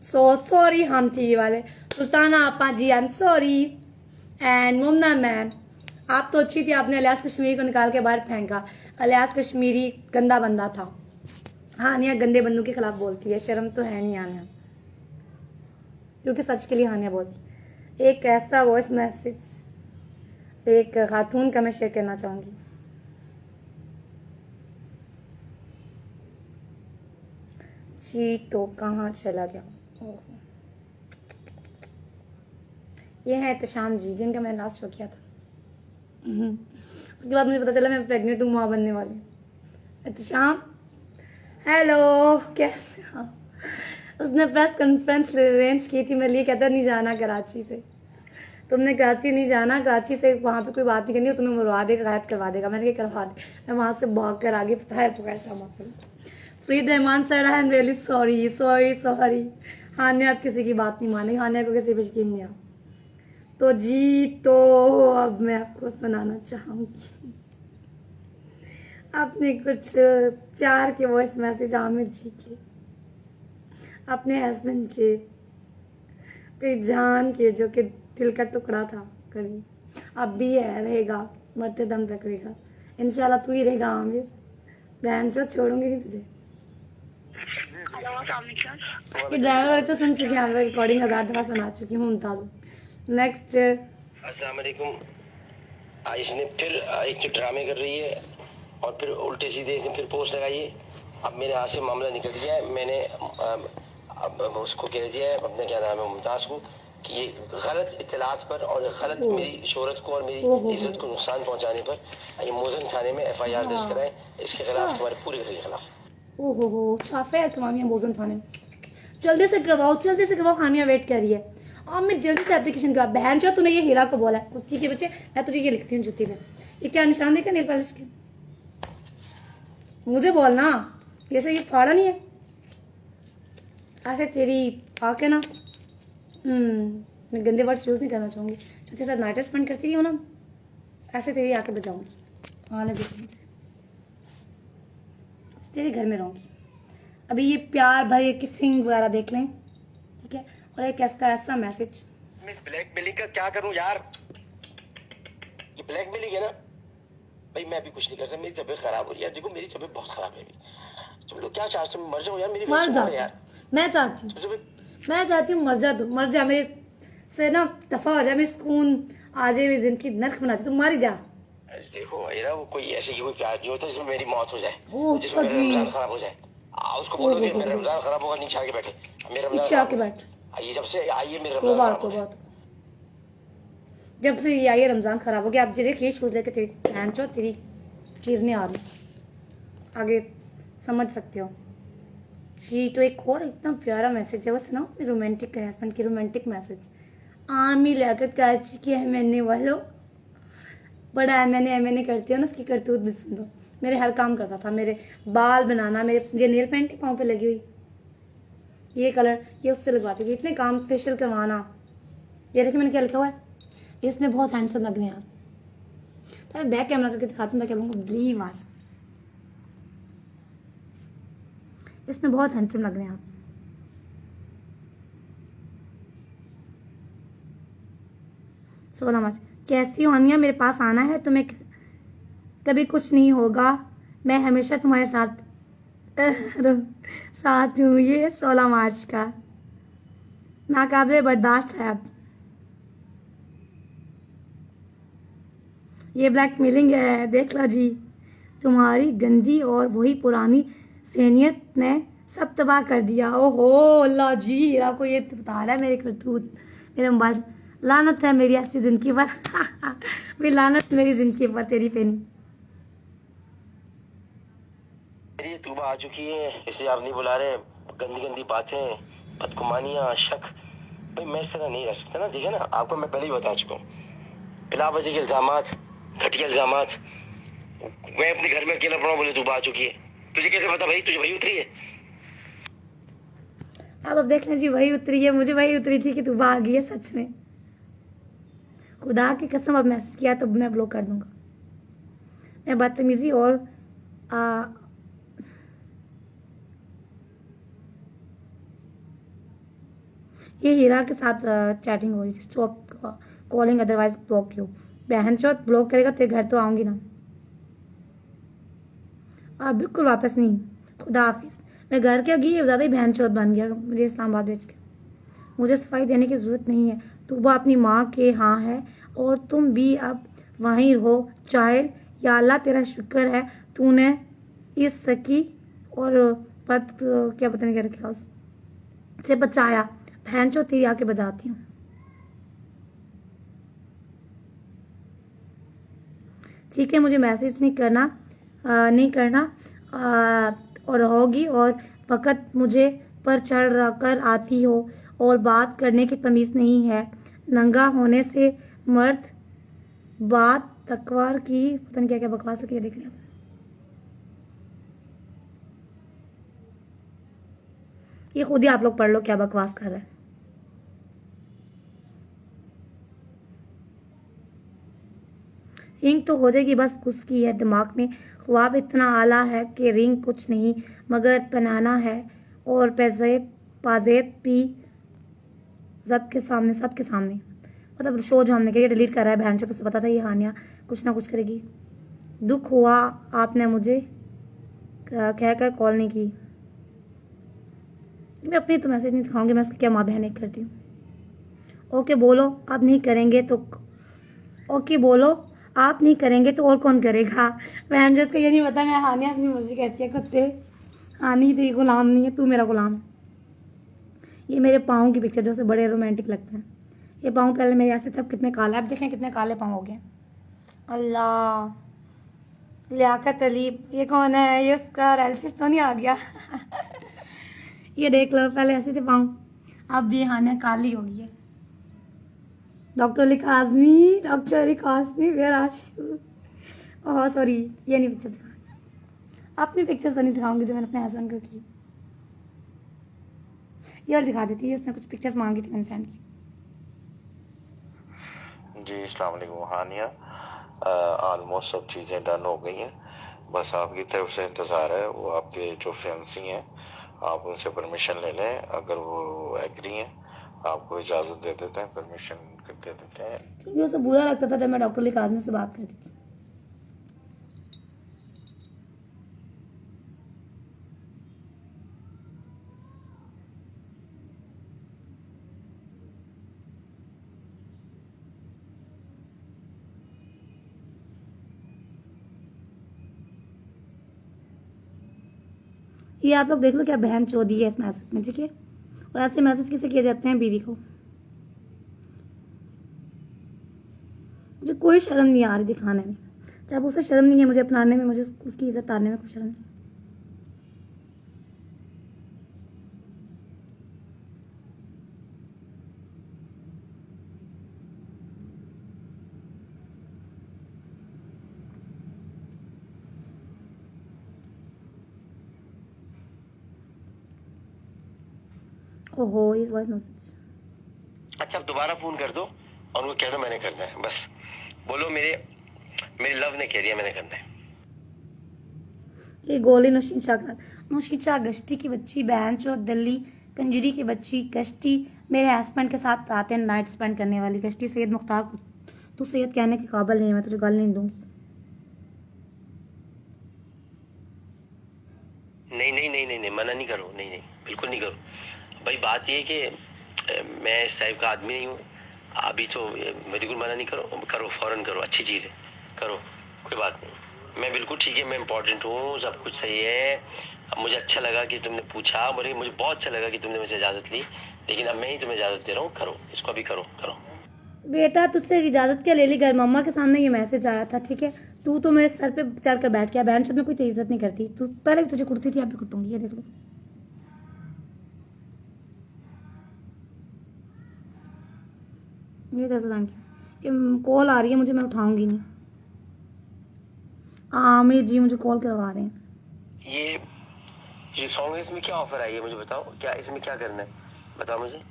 सो सॉरी हम टीवी वाले, सुल्ताना आपा ji I am sorry, and Mumna ma'am आप तो अच्छी थी, आपने अलियास कश्मीरी को निकाल के बाहर फेंका। अलियास कश्मीरी गंदा बंदा था। हानिया गंदे बंदों के खिलाफ बोलती है, शर्म तो है नहीं हानिया, क्योंकि सच के लिए हानिया बोलती। एक ऐसा वॉइस मैसेज एक खातून का मैं शेयर करना चाहूंगी। जी तो कहाँ चला गया। ये है एहतशाम जी, जिनका मैंने लास्ट शो किया था। उसके बाद मुझे पता चला मैं प्रेग्नेंट हूँ, माँ बनने वाली। एहतशाम हेलो, कैसे हो? उसने प्रेस कॉन्फ्रेंस अरेंज की थी मेरे लिए, कहता नहीं जाना कराची से, तुमने कराची नहीं जाना, कराची से वहाँ पे कोई बात नहीं करनी, तुम्हें मरवा देगा, गायब करवा देगा। मैंने कहा करवा दे। मैं वहाँ से भाग कर आ गई, पता है तो कैसा मतलब। Farid Rehman sir, I am really sorry sorry sorry. Hania आप किसी की बात नहीं मानेगी, हानिया को किसी पे यकीन नहीं आ। तो जी, तो अब मैं आपको सुनाना चाहूँगी अपने कुछ प्यार के वॉइस मैसेज आमिर जी के, अपने हस्बैंड के, फिर जान के, जो कि दिल का टुकड़ा था कभी, अब भी है, रहेगा, मरते दम तक रहेगा इंशाल्लाह। तू ही रहेगा आमिर, बहन चो, छोड़ूंगी नहीं तुझे। ये ड्राइवर वाले तो सुन चुकी हैं, मैं रिकॉर्डिंग 1000 दफा सुना चुकी हूँ। मुमताज नेक्स्ट। अस्सलाम वालेकुम। इसने फिर एक तो ड्रामे कर रही है और फिर उल्टे सीधे इसने फिर पोस्ट लगाई है। अब मेरे हाथ से मामला निकल गया है। मैंने अब उसको कह दिया है, अपने क्या नाम है, मुमताज को, कि ये गलत इत्तलात पर और गलत मेरी शोहरत को और मेरी इज्जत को नुकसान पहुंचाने पर ये मोजन थाने में FIR दर्ज कराएं। इसके खिलाफ तुम्हारे पूरे घर के खिलाफ। ओहो हो, छाफे तमामिया मोजन थाने में जल्दी से करवाओ, जल्दी से करवाओ। हानिया वेट कर रही है और मैं जल्दी से एप्लीकेशन करवा। बहन जो तूने ये हीरा को बोला है, कुत्ती के बच्चे, मैं तुझे ये लिखती हूँ जुत्ती में। ये क्या निशान देखा नेल पॉलिश के? मुझे बोलना, जैसे ये फाड़ा नहीं है ऐसे तेरी आके ना। मैं गंदे वर्ड्स यूज नहीं करना चाहूंगी, जो तेरे साथ नाइट स्पेंड करती रही हो ना, ऐसे तेरी आके बजाऊंगी। आने दे मुझे, तेरे घर में रहूंगी। अभी ये प्यार भरे किसिंग वगैरह देख लें, ठीक है? और एक ऐसा मैसेज, मैं ब्लैकमेलिंग का क्या करूं यार? ये ब्लैकमेलिंग है ना भाई। मैं अभी कुछ नहीं कर सकता, मेरी तबीयत खराब हो रही है। देखो मेरी तबीयत बहुत खराब है अभी। तुम लोग क्या चाहते हो, मर जाओ यार? मेरी मर जा यार। मैं चाहती हूँ मर जा तू, मर जा, मेरे से ना दफा हो जाए, मेरी सुकून आ जाए, मेरी जिंदगी नर्क बना दे, तू मर जा। देखो मेरा वो कोई ऐसे ही कोई प्यार नहीं होता जिसमें मेरी मौत हो जाए, ओह, जिसमें मेरा छवि। रमजान खराब हो जाए। उसको बोलो कि मेरा रमजान खराब होगा, नीचे आके बैठे। मेरा रमजान नीचे आके खराब बैठ। आइए, जब से आइए मेरा रमजान तौबा खराब हो तौबा, गया। जब से ये आई रमजान खराब हो गया। अब देख ये शूज लेके तेरी बहन चो तेरी चीरने आ रही, आगे समझ सकते हो जी। तो एक और इतना प्यारा मैसेज है, वो सुनाओ अपने रोमांटिक हस्बैंड की रोमांटिक मैसेज। आमी लियाकत कराची की है मैंने वालों, बड़ा मैंने करती हूँ ना, उसकी करतूत भी सुन लो। मेरे हर काम करता था, मेरे बाल बनाना, मेरे ये नेल पेंट पाँव पे लगी हुई, ये कलर ये उससे लगवाती थी, इतने काम, फेशियल करवाना। ये देखिए मैंने क्या लिखा हुआ है, इसमें बहुत हैंडसम लग रहे हैं आप। तो मैं बैक कैमरा करके दिखाती हूँ ताकि आप लोगों को बिलीव आ जाए। इसमें बहुत हैंडसम लग रहे हैं आप। 16 मार्च। कैसी हो हानिया, मेरे पास आना है, तुम्हें कभी कुछ नहीं होगा, मैं हमेशा तुम्हारे साथ साथ हूँ। ये 16 मार्च का नाकाबिले बर्दाश्त है। अब ये ब्लैकमेलिंग है, देख लो जी। तुम्हारी गंदी और वही पुरानी सहनियत ने सब तबाह कर दिया। ओहो अल्लाह जी, हीरा को ये बता रहा है मेरे करतूत, मेरे मोबाइल। लानत है मेरी ऐसी जिंदगी पर भी लानत मेरी जिंदगी पर तेरी पे नहीं। मेरी तूबा आ चुकी है, इसे आप नहीं बुला रहे। गंदी गंदी बातें, बदगुमानियां, शक। भाई मैं इस तरह नहीं रह सकता ना। देखिए ना, आपको मैं पहले ही बता चुका हूँ, बिलावजह के इल्जामात, घटिया इल्जामात। मैं अपने घर में अकेला पड़ा, बोले तूबा आ चुकी है। तुझे कैसे पता भाई? तुझे वही उतरी है? अब देख लें जी, वही उतरी है, मुझे वही उतरी थी कि तू आ गई है सच में। खुदा की कसम, अब मैसेज किया तो मैं ब्लॉक कर दूंगा। मैं बदतमीजी और ये हीरा के साथ चैटिंग हो रही थी। Stop calling otherwise block you. बहन चौथ ब्लॉक करेगा तेरे घर तो आऊंगी ना। बिल्कुल वापस नहीं। खुदा हाफिज। मैं घर क्या गई, ज़्यादा ही बहन चौथ बन गया मुझे इस्लामाबाद भेज के। मुझे सफाई देने की ज़रूरत नहीं है, तूबा अपनी माँ के यहाँ है और तुम भी अब वहीं रहो चाइल्ड। या अल्लाह तेरा शुक्र है तूने इस सकी और पत क्या पता नहीं क्या रखा उससे बचाया। बहन चो तेरी आके बजाती हूँ। ठीक है, मुझे मैसेज नहीं करना और रहोगी, और फ़कत मुझे पर चढ़ कर आती हो और बात करने की तमीज़ नहीं है। नंगा होने से मर्द बात तकवार की, पता नहीं क्या क्या बकवास लिखी है, देख लिया। ये खुद ही आप लोग पढ़ लो क्या बकवास कर रहा है। रिंग तो हो जाएगी, बस उसकी है दिमाग में ख्वाब इतना आला है कि रिंग कुछ नहीं मगर पहनाना है, और पाजेब भी सबके सामने। मतलब शो जो हमने किया डिलीट कर रहा है बहन से, तो उसे पता था ये हानिया कुछ ना कुछ करेगी। दुख हुआ आपने मुझे कहकर कॉल नहीं की। मैं अपनी तो मैसेज नहीं दिखाऊंगी, मैं उसकी क्या माँ बहन एक करती हूँ। ओके बोलो आप नहीं करेंगे तो, ओके बोलो आप नहीं करेंगे तो और कौन करेगा। बहन जब को ये नहीं पता, मैं हानिया अपनी मर्जी कहती है कुत्ते। हानी तेरी गुलाम नहीं है, तू मेरा गुलाम है। ये मेरे पाँव की पिक्चर जो से बड़े रोमांटिक लगते हैं। ये पाँव पहले मेरे ऐसे थे, अब कितने काले, अब देखें कितने काले पाँव हो गए। अल्लाह, लियाकत अली, ये कौन है? ये उसका रिलेटिव तो नहीं आ गया? ये देख लो, पहले ऐसे थे पाँव, अब ये हानिया काली हो गई है। Doctor Ali Kazmi where are you? Oh sorry, ये नहीं पिक्चर दिखाऊंगी, अपनी पिक्चर तो नहीं दिखाऊंगी जो मैंने अपने हस्बैंड को की। ये और दिखा देती है, उसने कुछ पिक्चर्स मांगी थी, मैंने सेंड की। जी अस्सलाम वालेकुम हानिया, ऑलमोस्ट सब चीज़ें डन हो गई हैं, बस आपकी तरफ से इंतज़ार है। वो आपके जो फियांसी हैं आप उनसे परमिशन ले लें, अगर वो एग्री हैं आपको इजाज़त दे देते हैं, परमिशन दे देते हैं। क्योंकि उसे बुरा लगता था जब मैं डॉक्टर अली काज़मी से बात करती थी। ये आप लोग देख लो क्या बहन चोदी है इस मैसेज में, ठीक है। और ऐसे मैसेज किसे किए जाते हैं? बीवी को। मुझे कोई शर्म नहीं आ रही दिखाने में, जब उसे शर्म नहीं है मुझे अपनाने में, मुझे उसकी इज्जत तारने में कोई शर्म नहीं। ओहो, ये वॉइस मैसेज। अच्छा अब दोबारा फोन कर दो और उनको कह दो मैंने करना है, बस बोलो मेरे लव ने कह दिया मैंने करना है। ये गोली नौशीचा गश्ती की बच्ची, बहन चो दिल्ली कंजरी की बच्ची, गश्ती मेरे हस्बैंड के साथ आते हैं नाइट स्पेंड करने वाली गश्ती। सैयद मुख्तार को तू सैयद कहने के काबिल नहीं है, मैं तुझे गाली नहीं दूंगी। नहीं मना नहीं करो, नहीं बिल्कुल नहीं करो भाई। बात ये है कि मैं इस टाइप का आदमी नहीं हूँ अभी, तो मैं बिल्कुल मना नहीं करो, फौरन करो, अच्छी चीज़ है, करो, कोई बात नहीं। मैं बिल्कुल ठीक है, मैं इंपॉर्टेंट हूँ, सब कुछ सही है। अब मुझे अच्छा लगा कि तुमने पूछा, मुझे बहुत अच्छा लगा कि तुमने मुझे इजाज़त ली, लेकिन अब मैं ही तुम्हें इजाज़त दे रहा हूँ, करो इसको, अभी करो। बेटा तुझसे इजाज़त क्या ले ली? घर मम्मा के सामने ये मैसेज आया था, ठीक है। तू तो मेरे सर पे चढ़ कर बैठ गया। बहन में कोई तेरी इज्जत नहीं करती। तू पहले भी तुझे कुटती थी, अब भी कुटूंगी, ये देख लो। ये कॉल आ रही है मुझे, मैं उठाऊंगी नहीं। आमिर जी मुझे कॉल करवा रहे हैं। ये सॉन्ग, इसमें क्या ऑफर आई है मुझे बताओ, क्या इसमें क्या करना है बताओ मुझे।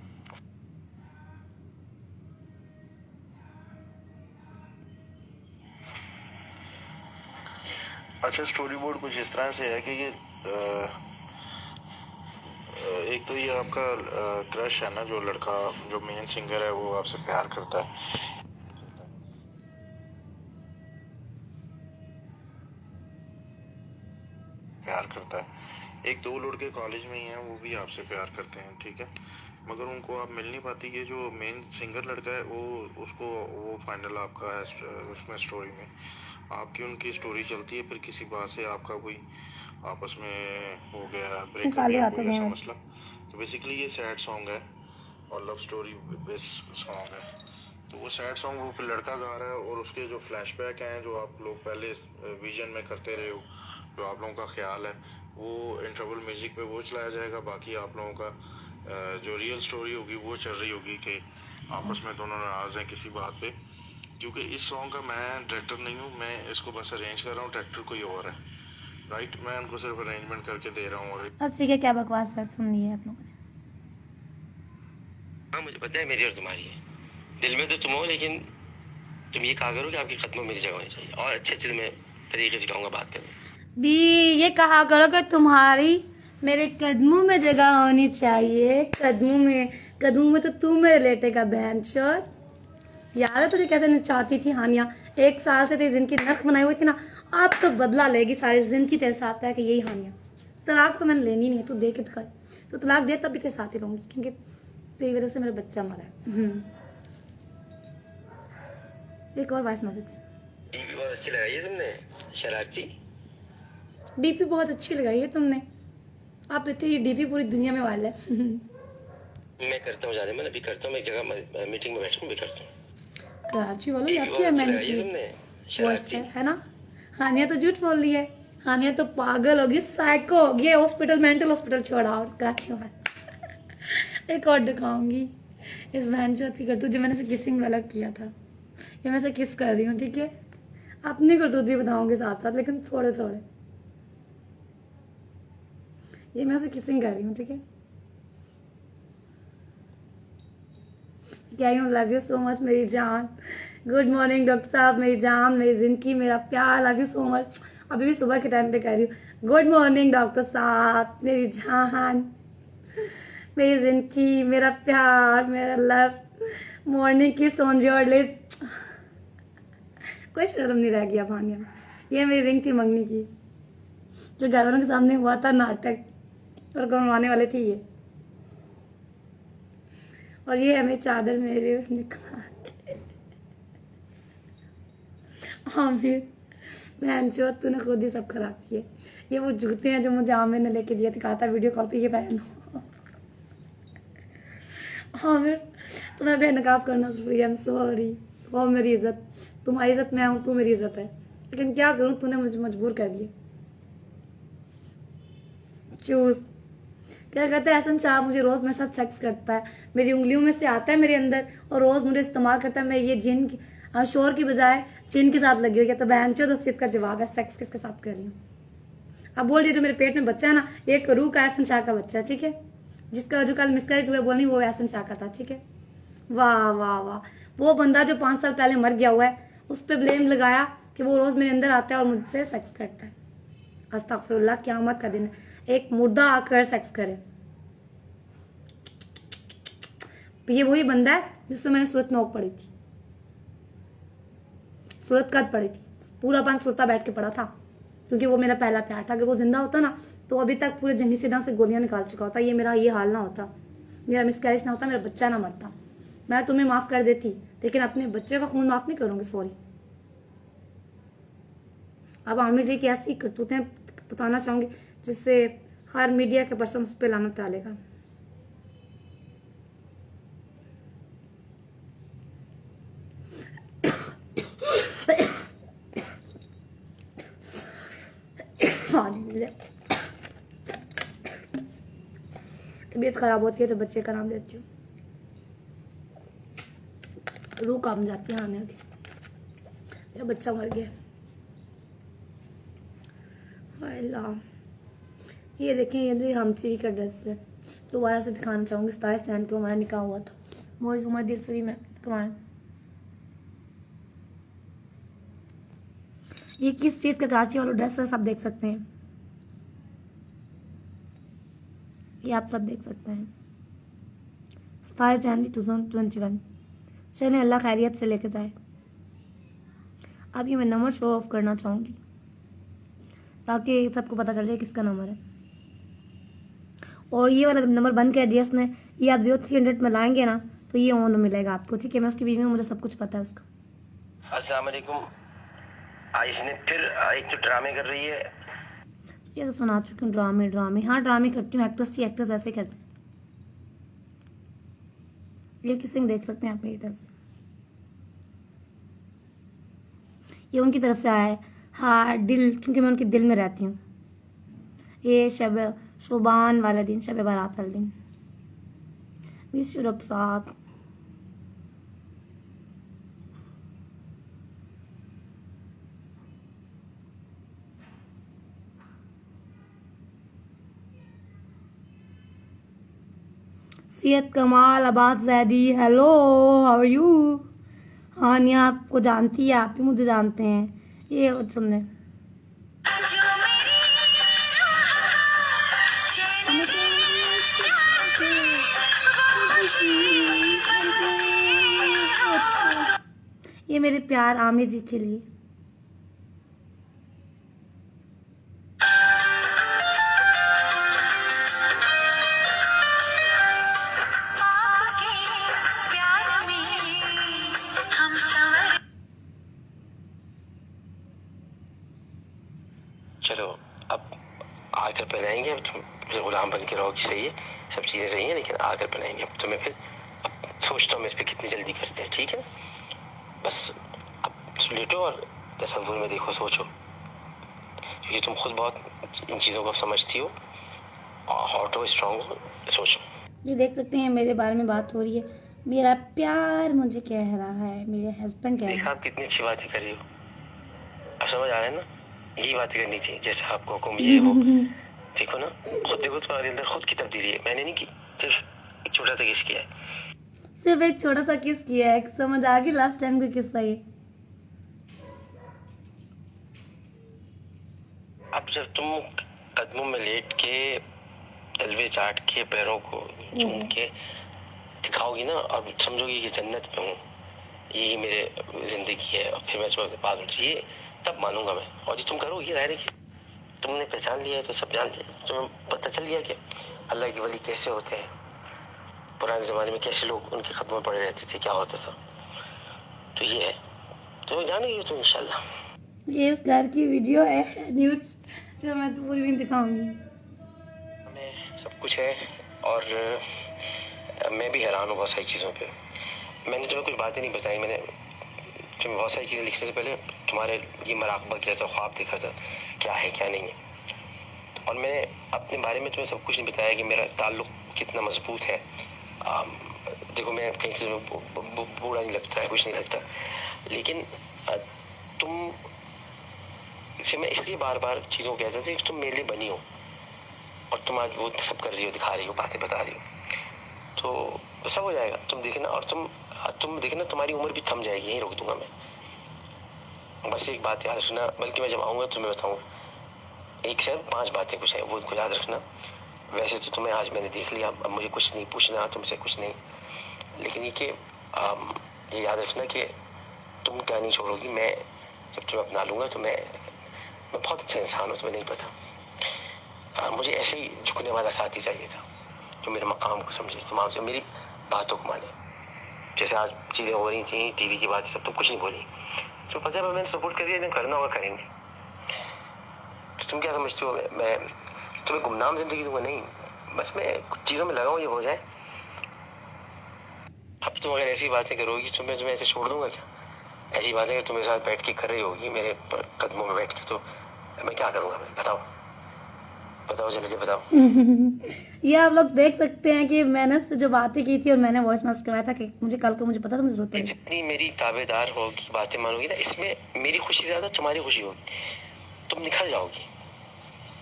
अच्छा स्टोरी बोर्ड कुछ इस तरह से है कि ये एक तो ये आपका क्रश है ना, जो लड़का जो मेन सिंगर है वो आपसे प्यार करता है। एक दो लड़के कॉलेज में ही हैं, वो भी आपसे प्यार करते हैं, ठीक है, मगर उनको आप मिल नहीं पाती। ये जो मेन सिंगर लड़का है वो फाइनल आपका है उसमें, स्टोरी में आपकी उनकी स्टोरी चलती है, फिर किसी बात से आपका कोई आपस में हो गया ब्रेकअप या कोई ऐसा मसला। तो बेसिकली ये सैड सॉन्ग है और लव स्टोरी बेस्ड सॉन्ग है। तो वो सैड सॉन्ग वो फिर लड़का गा रहा है, और उसके जो फ्लैशबैक हैं जो आप लोग पहले विजन में करते रहे हो, जो आप लोगों का ख्याल है वो इन ट्रबल म्यूजिक पे वो चलाया जाएगा। बाकी आप लोगों का जो रियल स्टोरी होगी वो चल रही होगी कि आपस में दोनों नाराज हैं किसी बात पे, क्योंकि इस सॉन्ग का मैं डायरेक्टर नहीं हूँ, मैं इसको बस अरेंज कर रहा हूँ, डायरेक्टर कोई और है, राइट। मैं उनको सिर्फ अरेंजमेंट करके दे रहा हूँ। और बस ठीक है, क्या बकवास है, सुन ली है आप लोगों ने। हाँ मुझे पता है मेरी और तुम्हारी है, दिल में तो तुम हो, लेकिन तुम ये कहा करो कि आपके कदमों में मेरी जगह होनी चाहिए, और अच्छे अच्छे तुम्हें तरीके से कहूँगा बात करने। भी ये कहा करो कि तुम्हारी मेरे कदमों में जगह होनी चाहिए। कदमों में तो तू मेरे लेटेगा बहन चोद। याद है तुझे कैसे नचाती थी हानिया? 1 साल से तेरी जिंदगी नर्क बनाई हुई थी ना, अब तो बदला लेगी सारी जिंदगी तेरे साथ है कि यही हानिया। तलाक तो मैंने लेनी नहीं है, तू दे के दिखाई। तो तलाक दे तब भी तेरे साथ ही रहूंगी, क्योंकि तेरी वजह से मेरा बच्चा मरा है। एक और वॉइस मैसेज। डीपी बहुत अच्छी लगाई है तुमने, शरारती। डीपी बहुत अच्छी लगाई है तुमने। आप इतनी डीपी पूरी दुनिया में वाले है। मैं करता हूँ जाने, मैं अभी करता हूँ, मैं एक जगह मीटिंग में बैठा हूँ, भी करता हूँ। कराची वालों डीपी आपकी बहुत है अच्छी मैंने लगाई है की तुमने, वॉइस शरारती। है ना? हानिया तो झूठ बोल रही है, हानिया तो पागल होगी, साइको होगी, हॉस्पिटल, मेंटल हॉस्पिटल छोड़ा और कराची वाला। एक और दिखाऊंगी इस बहन चौथ की करतूत जो मैंने से किसिंग वाला किया था। ये मैं से किस कर रही हूँ, ठीक है? अपनी करतूत भी बताऊंगी साथ साथ, लेकिन थोड़े थोड़े। ये मैं से किसिंग कर रही हूँ, ठीक है? क्या लव यू सो मच मेरी जान। गुड मॉर्निंग डॉक्टर साहब, मेरी जान, मेरी जिंदगी, मेरा प्यार, लव यू सो मच। अभी भी सुबह के टाइम पे कह रही हूँ गुड मॉर्निंग डॉक्टर साहब, मेरी जान, मेरी जिंदगी, मेरा प्यार, मेरा लव, मॉर्निंग किस ऑन योर लिप्स। कोई शर्म नहीं रह गया भानिया। ये मेरी रिंग थी मंगनी की, जो घर वालों के सामने हुआ था नाटक, और करवाने वाले थे ये। और ये है मेरी चादर मेरे निकाल। हाँ फिर बहन चोद, तूने खुद ही सब खराब किए। ये वो जूते हैं जो मुझे आमिर ने लेके दिए थे, कहा था वीडियो कॉल पे ये पहनो। हाँ फिर तुम्हें बेनकाब करना जरूरी है, सॉरी। वो मेरी इज्जत, तुम्हारी इज्जत मैं हूँ, तू मेरी इज्जत है, लेकिन क्या करूँ, तूने मुझे मजबूर कर दिया। चूज। क्या कहते हैं एहसन शाह, मुझे रोज मेरे साथ सेक्स करता है, मेरी उंगलियों में से आता है मेरे अंदर, और रोज मुझे इस्तेमाल करता है। मैं ये जिन शोर की बजाय जिन के साथ लगी हुई है, तो बहन चोद उस चीज का जवाब है, सेक्स किसके साथ कर रही हूँ। अब बोल रही जो मेरे पेट में बच्चा है ना, एक रूह का एहसन शाह का बच्चा है, ठीक है? जिसका जो कल मिसकैरेज हुआ बोलनी, वो एहसन शाह का था, ठीक है? वाह वाह वाह। वो बंदा जो 5 साल पहले मर गया हुआ है, उस पर ब्लेम लगाया कि वो रोज मेरे अंदर आता है और मुझसे सेक्स करता है। अस्तगफिरुल्लाह, क़यामत का दिन एक मुर्दा आकर सेक्स करे। ये वही बंदा है जिसमें मैंने सूरत नोक पड़ी थी, सूरत कद पड़ी थी, पूरा 5 सुरता बैठ के पड़ा था, क्योंकि वो मेरा पहला प्यार था। अगर वो जिंदा होता ना, तो अभी तक पूरे जंगी सीधा से गोलियां निकाल चुका होता। ये मेरा ये हाल ना होता, मेरा मिसकैरेज ना होता, मेरा बच्चा ना मरता। मैं तुम्हें माफ कर देती, लेकिन अपने बच्चे का खून माफ नहीं करूंगी, सॉरी। अब आमिर जी की ऐसी करतूतें बताना चाहूंगी जिससे हर मीडिया के पर्सन उस पर लानत डालेगा। तबीयत खराब होती है तो बच्चे का नाम लेती हूँ, रूह काम जाती है आने की। मेरा बच्चा मर गया। अल्लाह, ये देखें, ये हम टीवी का ड्रेस है। दोबारा से दिखाना चाहूँगी, 27 जैन को हमारा निकाह हुआ था, मौज उमर दिलसुरी में कमाएं। ये किस चीज़ का कराची वाला ड्रेस है, सब देख सकते हैं, ये आप सब देख सकते हैं। 27 जनवरी 2021। चलें, अल्लाह खैरियत से लेके जाए। अब ये मैं नंबर शो ऑफ करना चाहूँगी ताकि सबको पता चल जाए किसका नंबर है। और ये वाला नंबर बंद कर दिया उसने, ये आप 0300 में लाएंगे ना तो ये ऑन मिलेगा आपको, ठीक है? मैं उसकी बीवी हूँ, मुझे सब कुछ पता है उसका। अस्सलाम वालेकुम। इसने फिर एक तो ड्रामे कर रही है। ये तो सुना चुकी हूँ, ड्रामे। हाँ, ड्रामे करती हूँ, एक्ट्रेस थी, एक्ट्रेस ऐसे करते हैं। ये किसिंग देख सकते हैं आप मेरी तरफ से, ये उनकी तरफ से आया है। हाँ, दिल, क्योंकि मैं उनके दिल में रहती हूँ। ये शब शुबान वाला दिन, शब बारात वाले दिन। मिस यू डॉक्टर साहब। Syed Kamal Abbas Zaidi, hello, how are you. Hania आपको जानती है, आप भी मुझे जानते हैं। ये सुन ले। ये मेरे प्यार आमिर जी के लिए। चलो अब आकर पहनाएंगे। अब तुम गुलाम बन के रहोगी, सही है, सब चीज़ें सही हैं, लेकिन आकर पहनाएंगे अब तुम्हें। फिर अब सोचता हूँ मैं इस पर कितनी जल्दी करते हैं, ठीक है। बस अब लेटो और तसव्वुर में देखो, सोचो, क्योंकि तुम खुद बहुत इन चीज़ों को समझती हो, हॉट हो, स्ट्रांग हो, सोचो। ये देख सकते हैं मेरे बारे में बात हो रही है। मेरा प्यार मुझे कह रहा है, मेरे हस्बैंड कह रहे देखा हैं। आप कितनी अच्छी बातें कर रही हो, अब समझ आ रहा है ना, यही बातें करनी थी, जैसे आपको हुक्म ये वो। देखो ना, खुद देखो तुम्हारे अंदर खुद की तब्दीली है, मैंने नहीं की, सिर्फ एक छोटा सा किस किया है। सिर्फ एक छोटा सा किस किया है, समझ आ गई लास्ट टाइम का किस्सा ये। अब जब तुम कदमों में लेट के तलवे चाट के पैरों को चूम के दिखाओगी ना, और समझोगी कि जन्नत में हूँ, यही मेरे जिंदगी है, और फिर मैं तुम्हें बात ये तब मानूंगा मैं। और ये तुम करोगी, जाहिर है कि तुमने पहचान लिया है तो सब जान लिया, तुम्हें पता चल गया कि अल्लाह के वली कैसे होते हैं, पुराने ज़माने में कैसे लोग उनके कदमों में पड़े रहते थे, क्या होता था। तो ये है, तो जानेगी तुम इंशाल्लाह। ये इस घर की वीडियो है न्यूज, जो मैं तो पूरी भी दिखाऊंगी। हमें सब कुछ है, और मैं भी हैरान हूँ बहुत सारी चीज़ों पे। मैंने तुम्हें कुछ बातें नहीं बताई, मैंने तुम्हें बहुत सारी चीज़ें लिखने से पहले तुम्हारे ये मराकबा किया था, ख्वाब देखा था, क्या है क्या नहीं है। और मैंने अपने बारे में तुम्हें सब कुछ नहीं बताया कि मेरा ताल्लुक कितना मजबूत है। देखो, मैं कहीं से बूढ़ा नहीं लगता है, कुछ नहीं लगता, लेकिन तुम से मैं इसलिए बार बार चीज़ों को कहता था कि तुम मेरे लिए बनी हो, और तुम आज वो सब कर रही हो, दिखा रही हो, बातें बता रही हो, तो सब हो जाएगा, तुम देखना। और तुम देखना, तुम्हारी उम्र भी थम जाएगी, यहीं रोक दूंगा मैं। बस एक बात याद रखना, बल्कि मैं जब आऊँगा तुम्हें बताऊँगा, एक से 5 बातें कुछ है, वो इनको याद रखना। वैसे तो तुम्हें आज मैंने देख लिया, अब मुझे कुछ नहीं पूछना तुमसे, कुछ नहीं, लेकिन ये कि ये याद रखना कि तुम क्या नहीं छोड़ोगी। मैं जब तुम्हें अपना लूँगा तो मैं बहुत अच्छा इंसान हूँ, तुम्हें नहीं पता। मुझे ऐसे ही झुकने वाला साथी चाहिए था, जो मेरे मकाम को समझे, तमाम से मेरी बातों को माने। जैसे आज चीज़ें हो रही थी, टीवी की बात सब, तुम कुछ नहीं बोली, तो पता है मैंने सपोर्ट कर दिया, करना होगा करेंगे। तो तुम क्या समझते हो मैं तुम्हें गुमनाम जिंदगी दूंगा? नहीं, बस मैं कुछ चीज़ों में लगा हूँ, ये हो जाए। अब तुम अगर ऐसी बातें करोगी तो मैं तुम्हें ऐसे छोड़ दूंगा क्या? ऐसी बातें अगर तुम्हारे साथ बैठ के कर रही होगी, मेरे कदमों में बैठ के, तो मैं क्या करूँगा? मैं बताओ बताओ, जल्दी बताओ। ये आप लोग देख सकते हैं कि मैंने उससे जो बातें की थी, और मैंने वॉइस मैसेज करवाया था कि मुझे कल को मुझे पता था मुझे जरूरत पड़ेगी। जितनी मेरी ताबेदार होगी, बातें मानोगी ना, इसमें मेरी खुशी ज्यादा तुम्हारी खुशी होगी, तुम निखर जाओगी,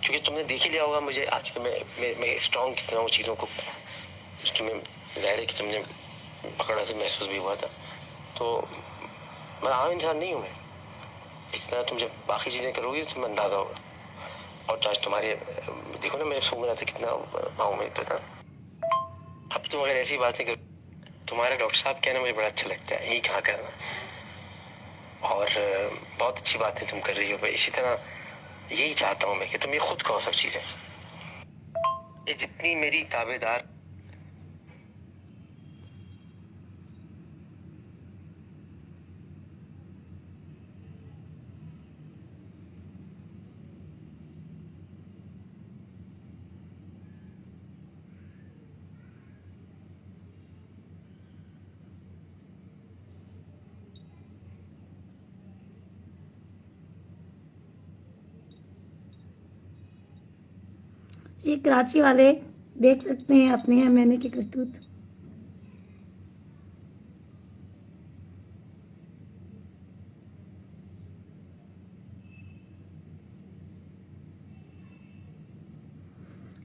क्योंकि तुमने देख ही लिया होगा मुझे आज के मैं स्ट्रांग कितना हूँ चीज़ों को। तुम्हें जाहिर है कि तुमने पकड़ा था, महसूस भी हुआ था। तो मैं आम इंसान नहीं हूँ मैं, इस तरह तुम जब बाकी चीज़ें करोगी तो तुम्हें अंदाजा होगा। और आज तुम्हारे देखो ना, मैं सूंघ रहा था कितना पाँव में तो था। अब तुम अगर ऐसी बातें कर, तुम्हारा डॉक्टर साहब कहना मुझे बड़ा अच्छा लगता है, यही कहा करना, और बहुत अच्छी बातें तुम कर रही हो। इसी तरह यही चाहता हूँ मैं कि तुम ये खुद कहो सब चीज़ें, ये जितनी मेरी ताबेदार। ये कराची वाले देख सकते हैं अपने मैंने की करतूत।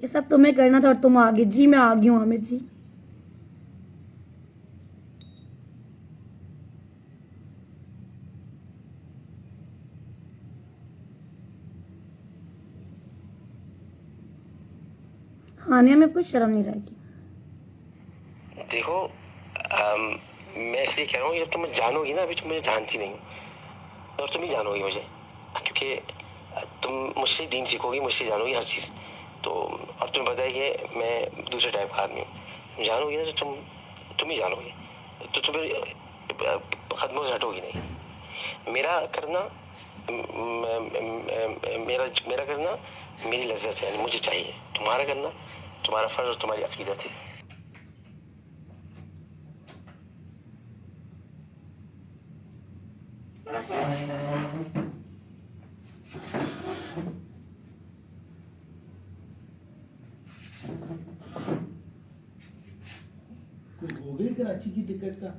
ये सब तुम्हें करना था और तुम आ गए जी। मैं आ गई हूँ आमिर जी। हानिया में कुछ शर्म नहीं रहेगी। देखो मैं इसलिए कह रहा हूँ, जब तुम मुझे जानोगी ना, अभी तुम मुझे जानती नहीं हो और तुम ही जानोगी मुझे, क्योंकि तुम मुझसे दीन सीखोगी, मुझसे जानोगी हर चीज़। तो अब तुम्हें पता है कि मैं दूसरे टाइप का आदमी हूँ, जानोगी ना तो तुम ही जानोगी, तो तुम्हें कदमों से हटोगी नहीं। मेरा करना मेरा करना मेरी लज्जत है, मुझे चाहिए। तुम्हारा करना तुम्हारा फर्ज और तुम्हारी अकीदत है। कुछ हो गई कराची की टिकट का?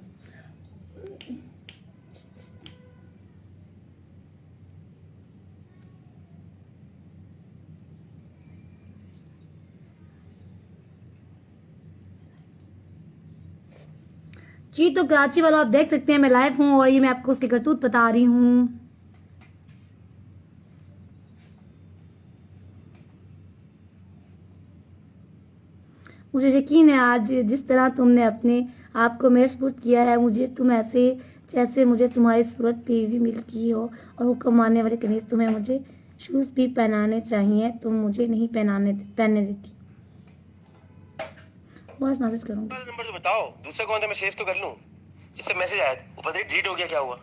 जी तो कराची वालों आप देख सकते हैं मैं लाइव हूँ और ये मैं आपको उसकी करतूत बता रही हूँ। मुझे यकीन है आज जिस तरह तुमने अपने आप को मेरे सुपुर्द किया है, मुझे तुम ऐसे जैसे मुझे तुम्हारी सूरत पे भी मिल की हो और हुक्म मानने वाले कनीज तुम्हें मुझे शूज भी पहनाने चाहिए, तुम मुझे नहीं पहनने देती। बस मैसेज करूँगी। नंबर तो बताओ, दूसरा कौन था, मैं सेव तो कर लूं। जिससे मैसेज आया वो पता नहीं डिलीट हो गया, क्या हुआ?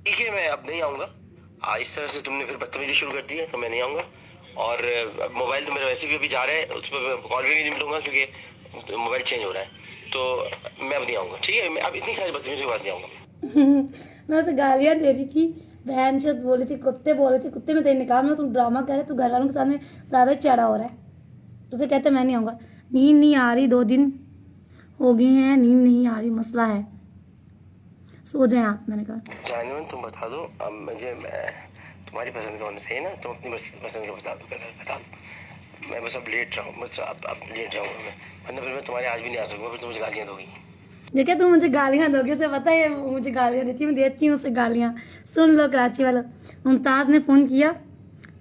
ठीक है, मैं अब नहीं आऊंगा। इस तरह से तुमने फिर बदतमीजी शुरू कर दी है तो मैं नहीं आऊंगा। और मोबाइल तो मेरा वैसे भी अभी जा रहा है, उस पर कॉल भी नहीं मिलूंगा क्योंकि मोबाइल चेंज हो रहा है। तो मैं अब नहीं आऊंगा, ठीक है? मैं अब इतनी सारी बदतमीजी के बाद नहीं आऊंगा। मैं उसे गालियां दे रही थी, बहन चोद बोली थी, कुत्ते बोले थे, कुत्ते में तेरे निकाल में तुम ड्रामा कर रहे, तू घर वालों के सामने ज्यादा चढ़ा हो रहा है। तो फिर कहते मैं नहीं आऊंगा। नींद नहीं आ रही, 2 दिन हो गए हैं नींद नहीं आ रही, मसला है, सो जाए आप। मैंने कहा जानवर तुम बता दो, अब मुझे तुम्हारी पसंद का होना चाहिए ना, तुम अपनी पसंद का बता दो। मैं बस अब लेट रहा हूँ, अब लेट जाऊंगा मैं, वरना फिर मैं तुम्हारे आज भी नहीं आ सकूंगा, फिर तुम मुझे गालियाँ दोगी। देखिए तुम मुझे गालियां दोगे, उसे पता है वो मुझे गालियां देती है, मैं देती हूँ उसे गालियां। सुन लो कराची वाला, मुमताज ने फ़ोन किया,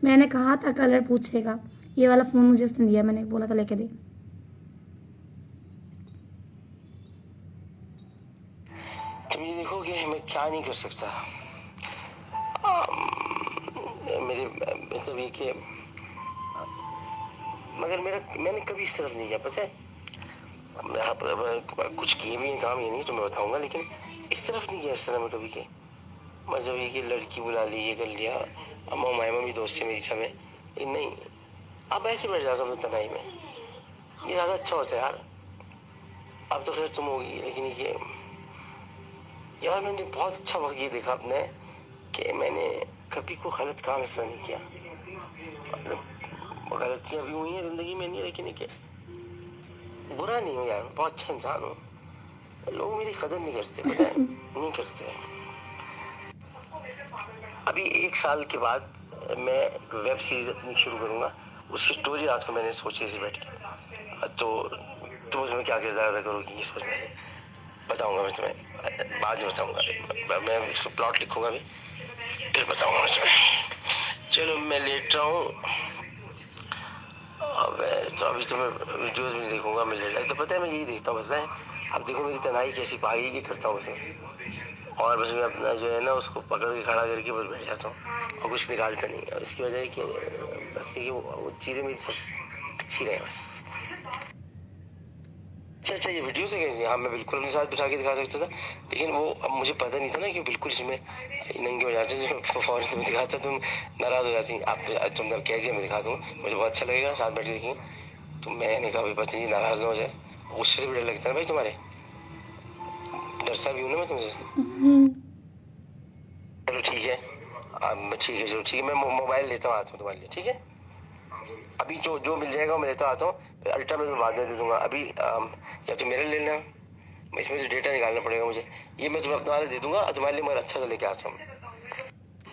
मैंने कहा था कलर पूछेगा, ये वाला फ़ोन मुझे उसने दिया, मैंने बोला था लेके दे। तुम ये देखोगे मैं क्या नहीं कर सकता। मेरे मतलब ये कि मगर मैंने कभी इस तरफ नहीं किया, पता है? कुछ किए भी काम, ये नहीं तो मैं बताऊंगा, लेकिन इस तरफ नहीं किया इस तरह में कभी के। मतलब ये कि लड़की बुला ली, ये कर लिया, अम्मा मायमा भी दोस्त है मेरी, सब है, ये नहीं। अब ऐसे बैठ जाता हूँ तनाई में, ये ज्यादा अच्छा होता है यार। अब तो खैर तुम होगी, लेकिन ये यार मैंने बहुत अच्छा वक्त ये देखा अपने कि मैंने कभी कोई गलत काम इस तरह नहीं किया। मतलब गलतियां भी हुई हैं जिंदगी में, नहीं, लेकिन ये बुरा नहीं हूँ यार, बहुत अच्छा इंसान हूँ। लोग मेरी कदर नहीं करते, पता है? नहीं करते। अभी 1 साल के बाद मैं वेब सीरीज अपनी शुरू करूंगा, उसकी स्टोरी रात को मैंने सोची थी बैठ के। तो तुम उसमें क्या किरदार अदा करोगी ये सोचना है, बताऊंगा मैं तुम्हें, बाद में बताऊंगा। मैं उसको प्लॉट लिखूंगा अभी, फिर बताऊंगा मैं तुम्हें। चलो मैं लेट रहा हूँ, तो अभी तो मैं वीडियोस भी देखूंगा, मैं लेट, तो पता है मैं यही देखता हूँ, पता है? अब देखो मेरी तनाई कैसी भागी की करता हूँ उसे, और बस मैं अपना जो है ना उसको पकड़ के खड़ा करके बस बैठ जाता हूँ और कुछ निकालता नहीं। और इसकी वजह है कि बस ये वो चीज़ें मेरी सब अच्छी रहे बस। अच्छा, ये वीडियो से गई थी? हाँ, मैं बिल्कुल अपने साथ बिठा के दिखा सकता था, लेकिन वो अब मुझे पता नहीं था ना कि बिल्कुल इसमें नंगे हो जाते जो फौरन तुम्हें दिखाता, तुम नाराज हो जाती। आप तुम कह दिया, मैं दिखा दूंगा, मुझे बहुत अच्छा लगेगा, साथ बैठ के देखेंगे। तो मैंने कहा भाई पत्नी नाराज ना हो जाए, गुस्से से भी डर लगता है भाई तुम्हारे, डरता भी हूँ ना मैं तुमसे। चलो ठीक है, ठीक है, चलो ठीक है, मैं मोबाइल लेता हूँ हाथ में तुम्हारे लिए, ठीक है? अभी जो जो मिल जाएगा वो मैं लेता आता हूँ, फिर अल्ट्रा मैं बाद में दे दूंगा। अभी या तो मेरे ले लेना, इसमें तो डेटा निकालना पड़ेगा मुझे, ये मैं तुम्हें अपना वाला दे दूंगा, और तुम्हारे लिए मैं अच्छा सा लेके आता हूँ।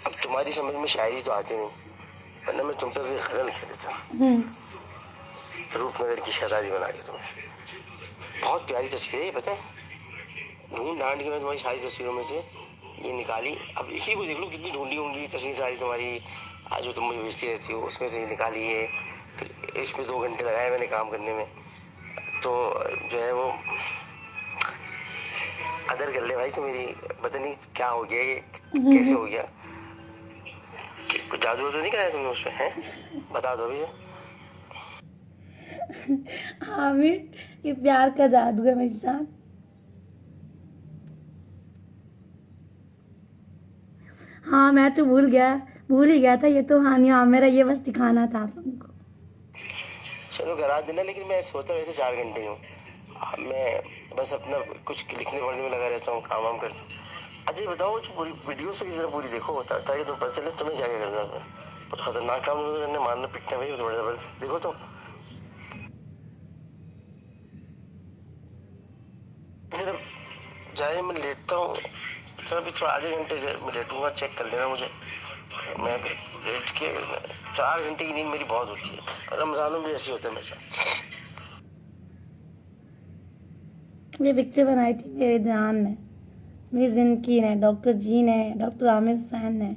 अब तुम्हारी समझ में शायरी तो आती नहीं, वरना मैं तुम पे भी गजल लिख देता हूँ, रूपनगर की शहजादी बना के तुम्हें। बहुत प्यारी तस्वीर है ये, पता है, ढूंढ ढांड के मैं तुम्हारी सारी तस्वीरों में से ये निकाली। अब इसी को देख लो, कितनी ढूंढी होंगी तस्वीर सारी तुम्हारी, आज जो तुम मुझे भेजती रहती हो, उसमें से ये निकाली है। फिर इसमें 2 घंटे लगाए मैंने काम करने में, तो जो है वो कदर कर ले भाई तो मेरी। पता नहीं क्या हो गया ये, कैसे हो गया, कुछ जादू तो नहीं कराया तुमने उसमें, है? बता दो अभी। आमिर, ये प्यार का जादू है मेरे साथ। हाँ, मैं तो भूल ही गया था, ये तो हानिया मेरा ये बस दिखाना था आप लोगों को। चलो करा देना, लेकिन मैं सोता वैसे 4 घंटे हूँ, मैं बस अपना कुछ लिखने पढ़ने में लगा रहता हूँ, काम वाम करता हूँ। अच्छा ये बताओ, जो पूरी वीडियो से किसी तरह पूरी देखो, ताकि तुम पता चले तुम्हें क्या क्या करना है। बहुत खतरनाक काम करने, मारना पीटना भाई बड़ा जबरदस्त, देखो तो। फिर अब जाए, मैं लेटता हूँ, चलो अभी थोड़ा आधे घंटे में लेटूंगा, चेक कर लेना मुझे। मैं लेट के 4 घंटे की नींद मेरी बहुत होती है, रमजानों में भी ऐसी होता है मेरे साथ। ये पिक्चर बनाई थी मेरे जान ने, मेरी जिंदगी ने, डॉक्टर जी ने, डॉक्टर आमिर हुसैन ने।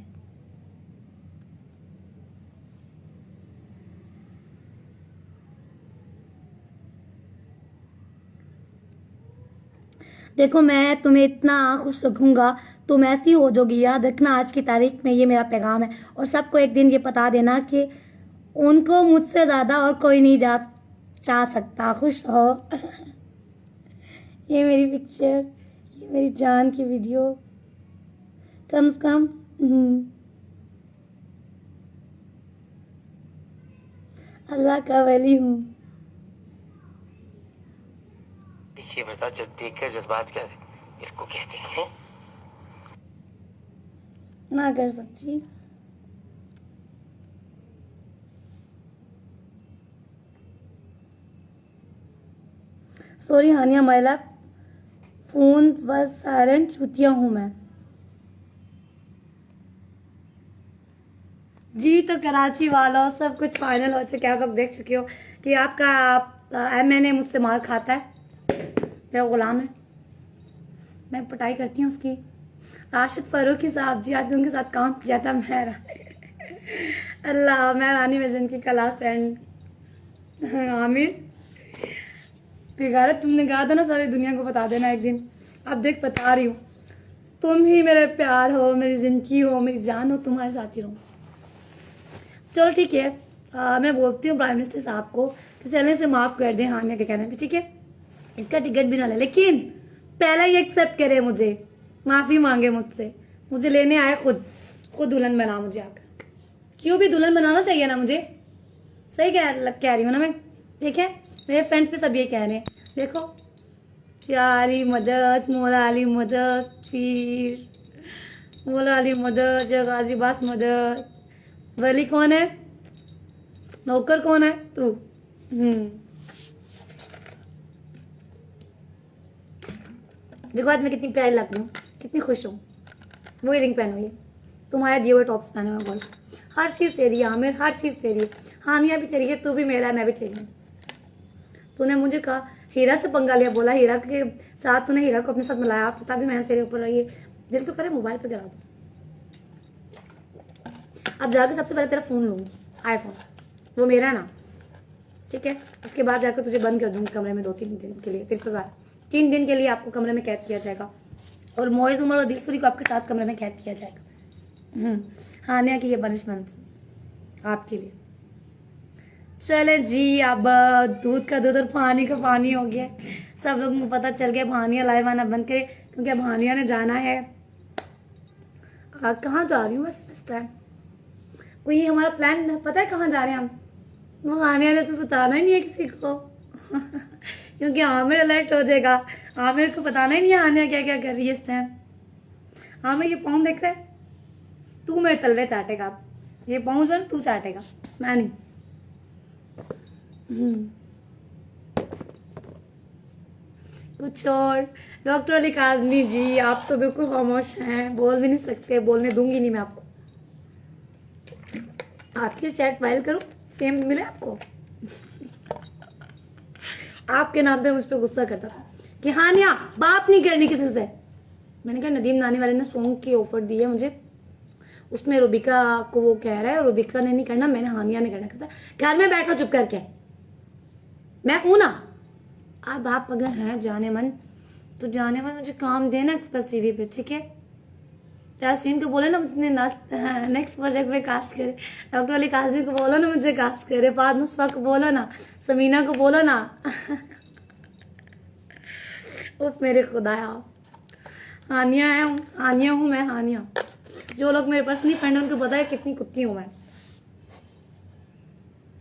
देखो, मैं तुम्हें इतना खुश रखूंगा, तुम ऐसी हो जाओगी, याद रखना। आज की तारीख में ये मेरा पैगाम है, और सबको एक दिन ये बता देना कि उनको मुझसे ज्यादा और कोई नहीं चाह सकता। खुश हो। ये मेरी पिक्चर, ये मेरी जान की वीडियो, कम से कम अल्लाह का वली हूँ। ये बता, देख कर जज्बात क्या इसको कहते हैं? ना कर सकती। Sorry Hania my love, phone was silent, चुतिया हूं मैं। जी तो कराची वालों, सब कुछ फाइनल हो चुका है। आप लोग देख चुके हो कि आपका MNA मुझसे मार खाता है, मेरा गुलाम है, मैं पिटाई करती हूँ उसकी। राशिद फारूकी साहब जी, आपने उनके साथ काम किया था। मैं अल्लाह, मैं रानी में जिनकी का लास्ट एंड। आमिर बिगाड़ा, तुमने कहा था ना सारी दुनिया को बता देना एक दिन। अब देख बता रही हूँ, तुम ही मेरे प्यार हो, मेरी जिंदगी हो, मेरी जान हो, तुम्हारे साथ ही रहूँ। चलो ठीक है, मैं बोलती हूँ प्राइम मिनिस्टर साहब को कि चलने से माफ़ कर दें हानिया के कहने पे, ठीक है? इसका टिकट भी ना ले, लेकिन पहले ही एक्सेप्ट करे, मुझे माफ़ी मांगे मुझसे, मुझे लेने आए, खुद दुल्हन बना मुझे आकर। क्यों भी दुल्हन बनाना चाहिए ना मुझे, सही कह रही हूँ ना मैं? ठीक है, मेरे फ्रेंड्स भी सब ये कह रहे हैं। देखो, या अली मदद, मौला अली मदद, फिर मौला अली मदद, या गाजी बास मदद। वली कौन है? नौकर कौन है? तू। देखो आज मैं कितनी प्यारी लग रही हूँ, कितनी खुश हूँ। वो रिंग पहनो, ये तुम्हारे दिए हुए टॉप्स पहने हुए, गोल्ड। हर चीज़ तेरी है आमिर, हर चीज़ तेरी है। हानिया भी तेरी है, तू भी मेरा है, मैं भी तेरी हूँ। तूने मुझे कहा हीरा से पंगा लिया, बोला हीरा के साथ, तूने हीरा को अपने साथ मिलाया, तभी मैंने तेरे ऊपर ये दिल तो करे मोबाइल पे गिरा दूँ। अब जाकर सबसे पहले तेरा फ़ोन लूँगी, आईफोन, वो मेरा है ना, ठीक है? उसके बाद जाकर तुझे बंद कर दूँगी कमरे में 2-3 दिन के लिए, 3 दिन के लिए आपको कमरे में कैद किया जाएगा, और मोइज उमर और दिलसुरी को आपके साथ कमरे में कैद किया जाएगा। हानिया की ये पनिशमेंट आपके लिए। चले जी, अब दूध का दूध और पानी का पानी हो गया। सब लोगों को पता चल गया हानिया लाइव आना बंद करे, क्योंकि अब हानिया ने जाना है। कहाँ जा रही हूँ वैसे इस टाइम? कोई हमारा प्लान पता है कहाँ जा रहे हैं हम? वो हानिया ने तो बताना ही नहीं है किसी को क्योंकि आमिर अलर्ट हो जाएगा। आमिर को बताना ही नहीं है हानिया क्या क्या कर रही है इस टाइम। आमिर ये फोन देख रहा है, तू मेरे तलवे चाटेगा। ये पहुंच जाए तू चाटेगा, मैं नहीं। कुछ और। डॉक्टर अली काजमी जी, आप तो बिल्कुल खामोश हैं, बोल भी नहीं सकते। बोलने दूंगी नहीं मैं आपको। आपकी चैट फाइल करूं, फेम मिले आपको। आपके नाम पे मुझ पर गुस्सा करता था कि हानिया बात नहीं करनी किसी से। मैंने कहा नदीम नानी वाले ने सॉन्ग की ऑफर दी है मुझे, उसमें रूबिका को वो कह रहा है, रूबिका ने नहीं करना, मैंने हानिया ने करना। कहता घर में बैठो चुप करके, मैं हूं ना। अब आप अगर हैं जाने मन तो जाने मन मुझे काम देना एक्सप्रेस टीवी पे, ठीक है? यासीन को बोले ना अपने नेक्स्ट प्रोजेक्ट में कास्ट करे, डॉक्टर अली काजमी को बोलो ना मुझे कास्ट करे, फाद मुस्फा को बोलो ना, समीना को बोलो ना उफ मेरे खुदाया। हानिया है, हानिया हूँ मैं, हानिया। जो लोग मेरे पास नहीं पढ़ने उनको पता है कितनी कुत्ती हूँ मैं।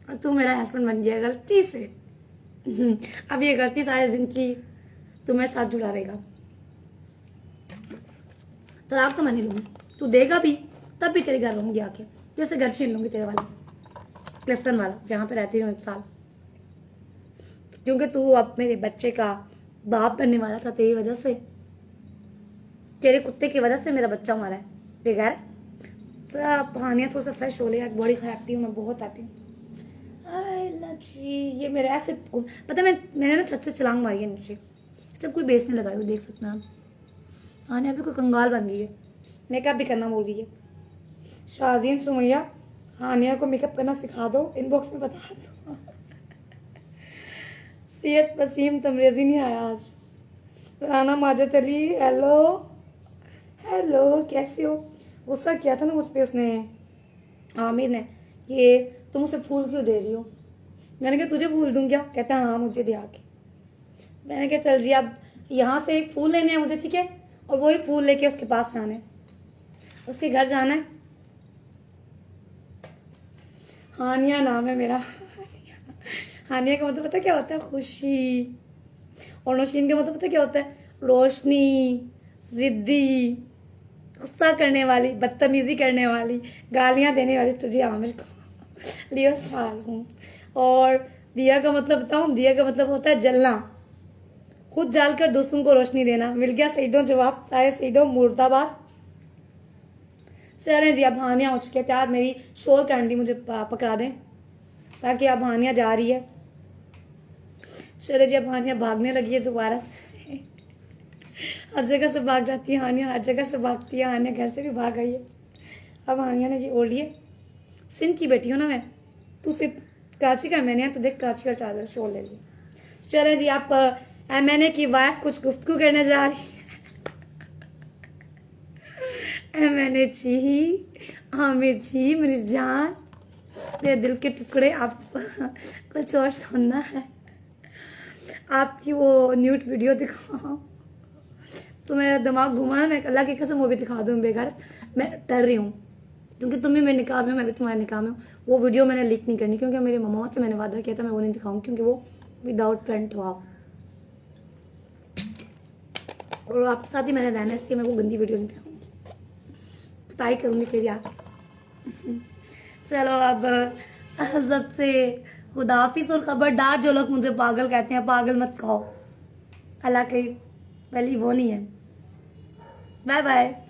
और तू मेरा हस्बैंड बन गया गलती से। अब ये गलती सारी जिंदगी तुम्हें साथ जुड़ा रहेगा। तलाक तो मैं नहीं लूंगी, तू देगा भी तब भी तेरे घर रहूंगी आके, जैसे घर छीन लूंगी तेरे वाला क्लिफ्टन वाला, जहां पे रहती हूँ 1 साल। क्योंकि तू अब मेरे बच्चे का बाप बनने वाला था, तेरी वजह से, तेरे कुत्ते की वजह से मेरा बच्चा मरा है बेकार। सब हानिया थोड़ा सा फ्रेश हो लिया, बॉडी खराब हैप्पी हूँ मैं, बहुत हैप्पी हूँ। ये मेरे ऐसे पता है मैंने ना छत से छलांग मारी है नीचे, सब कोई बेचने लगा है, देख सकते हैं आप। हानिया भी कोई कंगाल बन गई है, मेकअप भी करना भूल गई है। शाजीन सुमैया, हानिया को मेकअप करना सिखा दो, इनबॉक्स में बता दो। सीएट वसीम तमरेजी नहीं आया आज। राना माजद अली, हेलो हेलो, कैसे हो? गुस्सा किया था ना मुझ पे उसने, आमिर ने, कि तुम मुझसे फूल क्यों दे रही हो। मैंने कहा तुझे फूल दूं क्या? कहता हाँ मुझे दे आके। मैंने कहा चल जी, अब यहाँ से एक फूल लेने हैं मुझे, ठीक है? और वही फूल लेके उसके पास जाना है, उसके घर जाना है। हानिया नाम है मेरा। हानिया का मतलब पता क्या होता है? खुशी। और नौशीन का मतलब पता क्या होता है? रोशनी, जिद्दी, गुस्सा करने वाली, बदतमीजी करने वाली, गालियां देने वाली। तुझे आमिर को लियो स्टार हूँ। और दिया का मतलब बताऊँ? दिया का मतलब होता है जलना, खुद जल कर दूसरों को रोशनी देना। मिल गया शहीदों जवाब, सारे शहीदों मुर्दाबाद। चलें जी, अब हानिया हो चुकी है तैयार, मेरी शोर कैंडी मुझे पकड़ा दें ताकि अब हानिया जा रही है। चले जी, अब हानिया भागने लगी है दोबारा से। हर जगह से भाग जाती है हानिया, हर जगह से भागती है हानिया, घर से भी भाग गई है। अब हानिया ने जी ओढ़ लिए। सिंध की बेटी हूँ ना मैं, तू सिर्फ कराची का, मैंने तो देख कराची का चादर शोर ले लिया। चले जी, आप मैंने की वाइफ कुछ गुफ्तगू करने जा रही है। मैंने जी, आमिर जी मेरी जान, मेरे दिल के टुकड़े, आप कुछ और सुनना है? आपकी वो न्यूड वीडियो दिखाओ तो मेरा दिमाग घुमा। मैं अल्लाह की कसम वो भी दिखा दूँ बेकार। मैं डर रही हूँ क्योंकि तुम भी मेरे निकाह में हो, मैं भी तुम्हारे निकाह में हूँ। वो वीडियो मैंने लीक नहीं करनी, क्योंकि मेरे मामा से मैंने वादा किया था मैं वो नहीं दिखाऊँ, क्योंकि वो विदाउट पेंट हुआ और आपके साथ ही मैंने रहना, इसलिए मैं वो गंदी वीडियो नहीं दिखाऊंगी, ट्राई करूंगी तेरी आके। चलो अब सबसे खुदाफिज और खबरदार, जो लोग मुझे पागल कहते हैं, पागल मत कहो, अल्लाह के वली वो नहीं है। Bye bye.